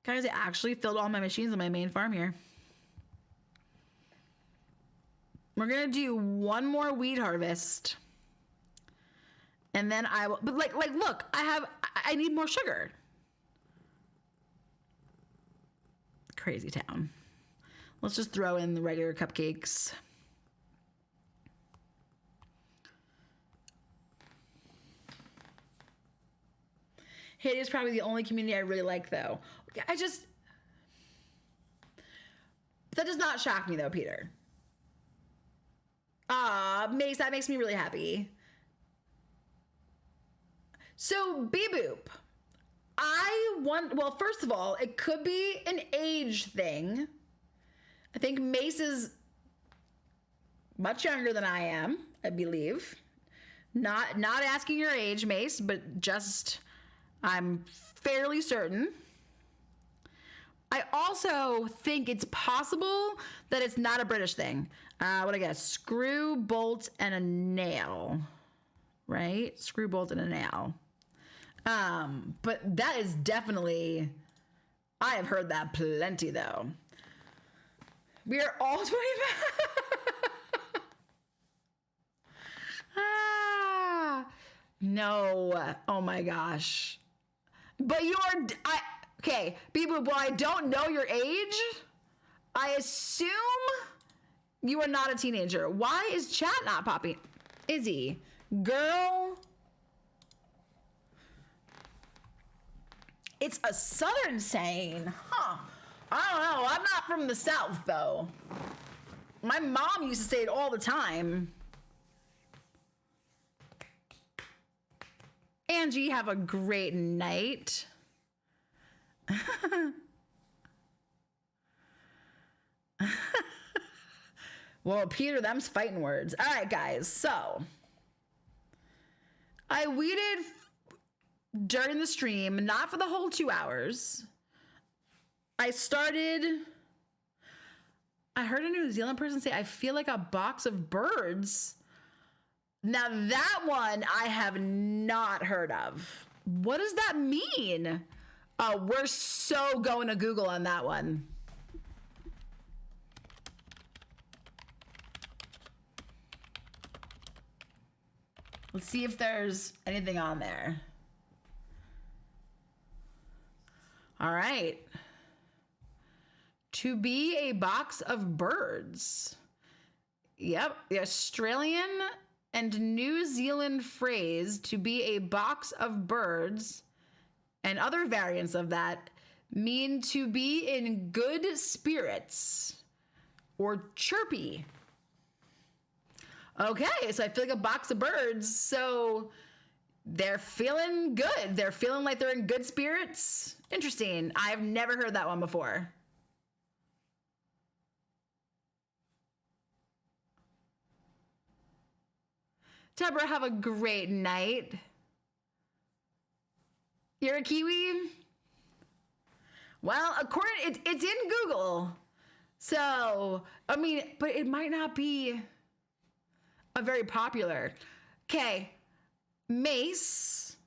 A: Guys, I actually filled all my machines on my main farm here. We're going to do one more wheat harvest. And then I will, but look, I need more sugar. Crazy town. Let's just throw in the regular cupcakes. Hayday is probably the only community I really like, though. That does not shock me, though, Peter. Mace, that makes me really happy. So, Beeboop. Well, first of all, it could be an age thing. I think Mace is much younger than I am, I believe. Not asking your age, Mace, but just... I'm fairly certain. I also think it's possible that it's not a British thing. What I guess? Screw, bolt, and a nail. Right? Screw, bolt, and a nail. But that is definitely... I have heard that plenty, though. We are all 25... No. Oh, my gosh. But okay, Beeboop, while I don't know your age, I assume you are not a teenager. Why is chat not popping? Izzy, girl. It's a Southern saying, huh? I don't know. I'm not from the South, though. My mom used to say it all the time. Angie, have a great night. Well, Peter, them's fighting words. All right, guys. So, I weeded during the stream, not for the whole 2 hours. I heard a New Zealand person say, I feel like a box of birds. Now that one I have not heard of. What does that mean? Oh, we're so going to Google on that one. Let's see if there's anything on there. All right. To be a box of birds. Yep, the Australian and New Zealand phrase to be a box of birds and other variants of that mean to be in good spirits or chirpy. Okay, so I feel like a box of birds, so they're feeling good. They're feeling like they're in good spirits. Interesting. I've never heard that one before. Deborah, have a great night. You're a Kiwi? Well, it's in Google. So, I mean, but it might not be a very popular. Okay, Mace.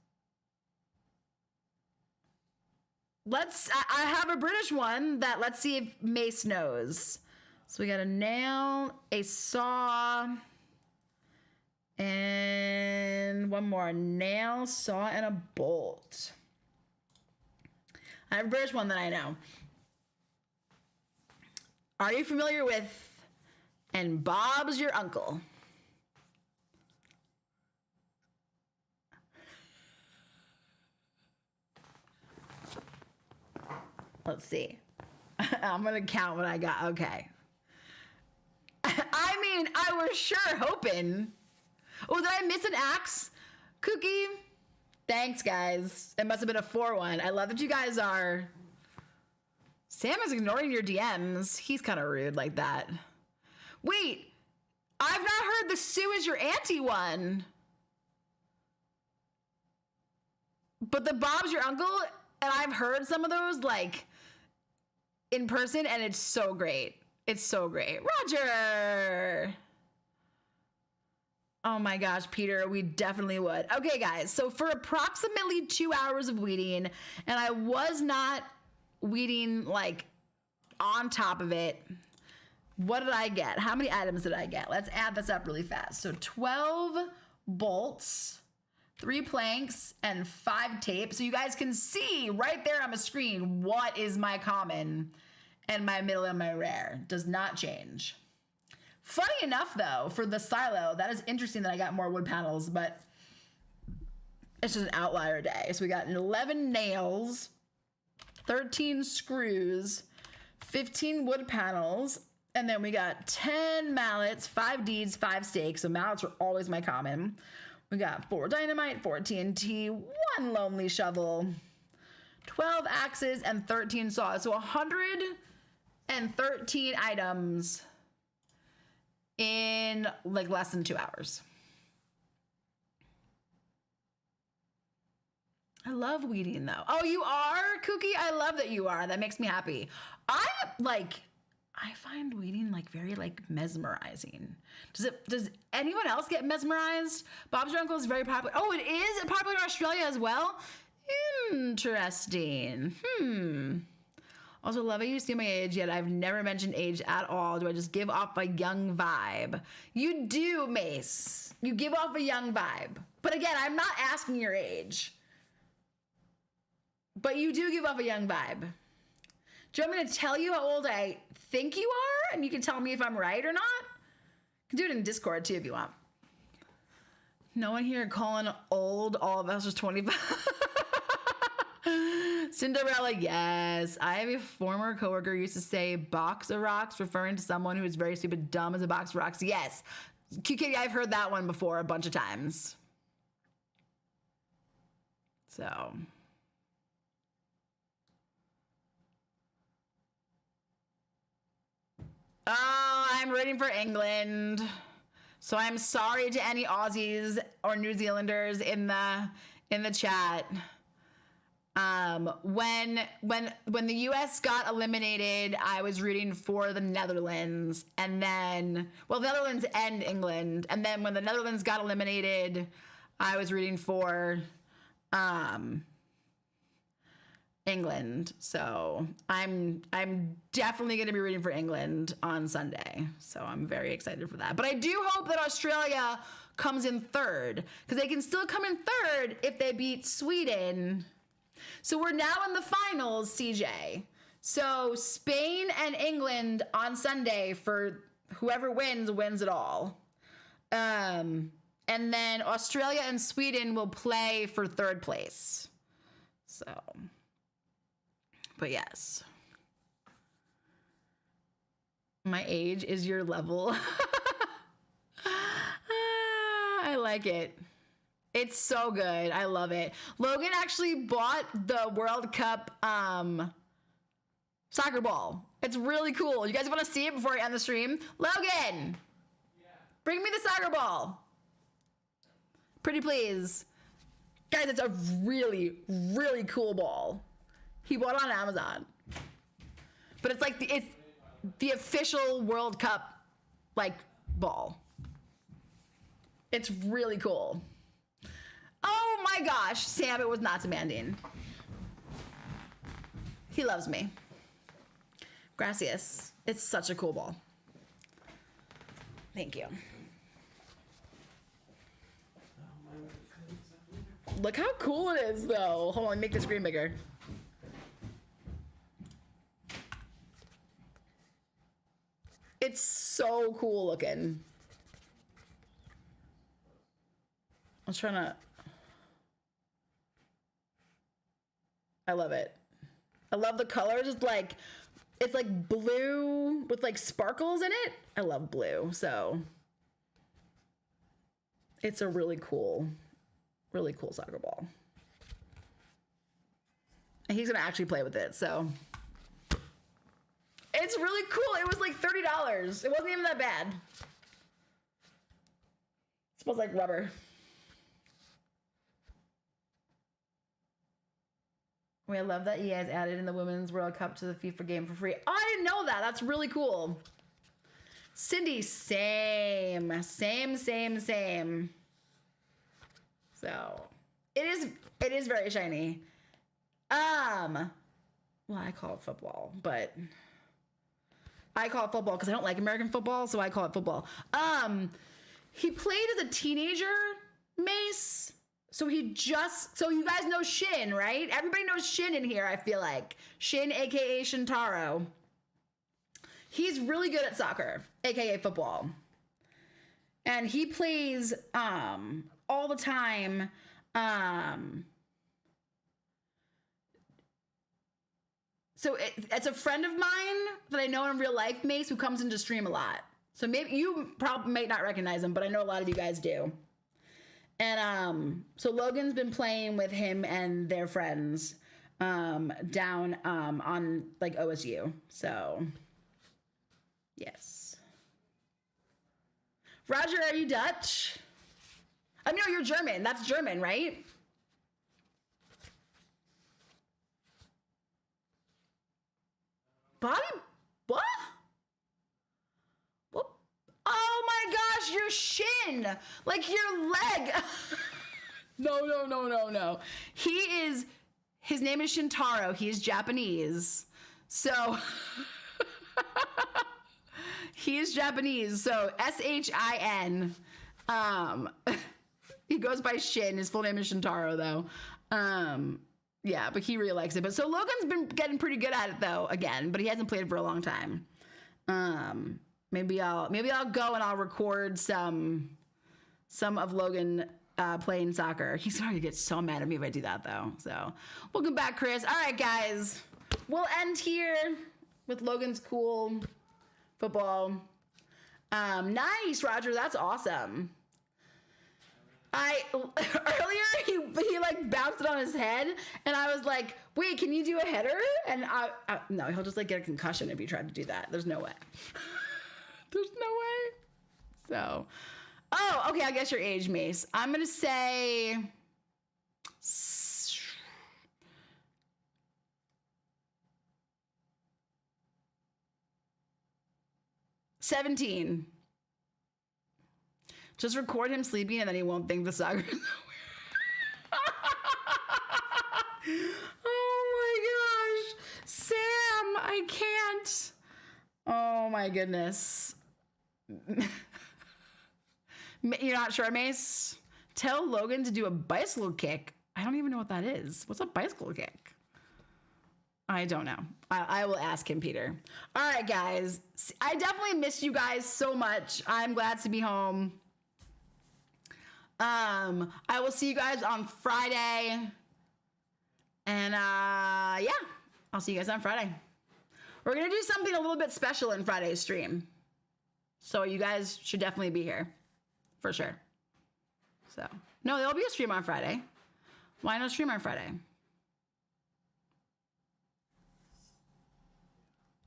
A: I have a British one that let's see if Mace knows. So we got a nail, a saw, and one more, a nail, saw, and a bolt. I have a British one that I know. Are you familiar with "And Bob's Your Uncle"? Let's see. I'm going to count what I got. Okay. I mean, I was sure hoping. Oh, did I miss an axe? Cookie? Thanks, guys. It must have been a 4-1. I love that you guys are... Sam is ignoring your DMs. He's kind of rude like that. Wait. I've not heard the Sue is your auntie one. But the Bob's your uncle, and I've heard some of those, like... in person, and it's so great. It's so great. Roger! Oh my gosh, Peter, we definitely would. Okay, guys, so for approximately 2 hours of weeding, and I was not weeding, like, on top of it, what did I get? How many items did I get? Let's add this up really fast. So 12 bolts, 3 planks, and 5 tape. So you guys can see right there on the screen what is my common and my middle and my rare. Does not change. Funny enough, though, for the silo, that is interesting that I got more wood panels, but it's just an outlier day. So we got 11 nails, 13 screws, 15 wood panels, and then we got 10 mallets, 5 deeds, 5 stakes. So mallets are always my common. We got 4 dynamite, 4 TNT, 1 lonely shovel, 12 axes, and 13 saws. So 113 items in like less than 2 hours. I love weeding though. Oh, you are, Kookie? I love that you are. That makes me happy. I find weeding like very like mesmerizing. Does anyone else get mesmerized? Bob's Your Uncle is very popular. Oh, it is popular in Australia as well? Interesting. Also, love how you see my age, yet I've never mentioned age at all. Do I just give off a young vibe? You do, Mace. You give off a young vibe. But again, I'm not asking your age. But you do give off a young vibe. Do you want me to tell you how old I think you are? And you can tell me if I'm right or not? You can do it in Discord too if you want. No one here calling old. All of us are 25. Cinderella, yes. I have a former coworker who used to say box of rocks, referring to someone who is very stupid, dumb as a box of rocks. Yes. QK, I've heard that one before a bunch of times. So... Oh, I'm rooting for England. So I'm sorry to any Aussies or New Zealanders in the chat. When the US got eliminated, I was rooting for the Netherlands, and then the Netherlands and England. And then when the Netherlands got eliminated, I was rooting for England. So I'm definitely going to be rooting for England on Sunday. So I'm very excited for that. But I do hope that Australia comes in third, because they can still come in third if they beat Sweden. So we're now in the finals, CJ. So Spain and England on Sunday, for whoever wins it all. And then Australia and Sweden will play for third place. So... But yes, my age is your level. I like it. It's so good. I love it. Logan actually bought the World Cup soccer ball. It's really cool. You guys want to see it before I end the stream? Logan, bring me the soccer ball. Pretty please. Guys, it's a really, really cool ball. He bought it on Amazon. But it's like it's the official World Cup like ball. It's really cool. Oh my gosh, Sam, it was not demanding. He loves me. Gracias. It's such a cool ball. Thank you. Look how cool it is though. Hold on, let me make the screen bigger. It's so cool looking. I'm trying to... I love it. I love the colors. It's like blue with like sparkles in it. I love blue, so... It's a really cool soccer ball. And he's gonna actually play with it, so... It's really cool. It was like $30. It wasn't even that bad. It smells like rubber. I love that EA has added in the Women's World Cup to the FIFA game for free. Oh, I didn't know that. That's really cool. Cindy, same. So, it is very shiny. Well, I call it football, but... I call it football because I don't like American football, so I call it football. He played as a teenager, Mace. So you guys know Shin, right? Everybody knows Shin in here, I feel like. Shin, aka Shintaro. he's really good at soccer, aka football. And he plays all the time. So it's a friend of mine that I know in real life, Mace, who comes into stream a lot. So maybe you probably might not recognize him, but I know a lot of you guys do. And so Logan's been playing with him and their friends down on like OSU. So yes. Roger, are you Dutch? I mean, no, you're German. That's German, right? Bobby, what? What? Oh my gosh, your shin, like your leg. No. His name is Shintaro. He is Japanese. So he is Japanese. So Shin. He goes by Shin. His full name is Shintaro, though. Yeah, but he really likes it. But so Logan's been getting pretty good at it, though. Again, but he hasn't played for a long time. Maybe I'll go and I'll record some of Logan playing soccer. He's going to get so mad at me if I do that, though. So welcome back, Chris. All right, guys, we'll end here with Logan's cool football. Nice, Roger. That's awesome. Earlier he like bounced it on his head, and I was like, wait, can you do a header? And no, he'll just like get a concussion if you try to do that. There's no way. There's no way. So, oh, okay, I guess your age, Mace. I'm gonna say 17. Just record him sleeping and then he won't think the soccer is over. Oh my gosh. Sam, I can't. Oh my goodness. You're not sure, Mace? Tell Logan to do a bicycle kick. I don't even know what that is. What's a bicycle kick? I don't know. I will ask him, Peter. All right, guys. I definitely missed you guys so much. I'm glad to be home. I will see you guys on Friday. And yeah, I'll see you guys on Friday. We're going to do something a little bit special in Friday's stream. So you guys should definitely be here. For sure. So, no, there'll be a stream on Friday. Why not stream on Friday?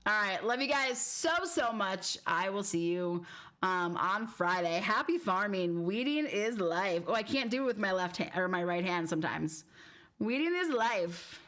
A: All right. Love you guys so much. I will see you on Friday. Happy farming. Weeding is life. Oh, I can't do it with my left hand or my right hand sometimes. Weeding is life.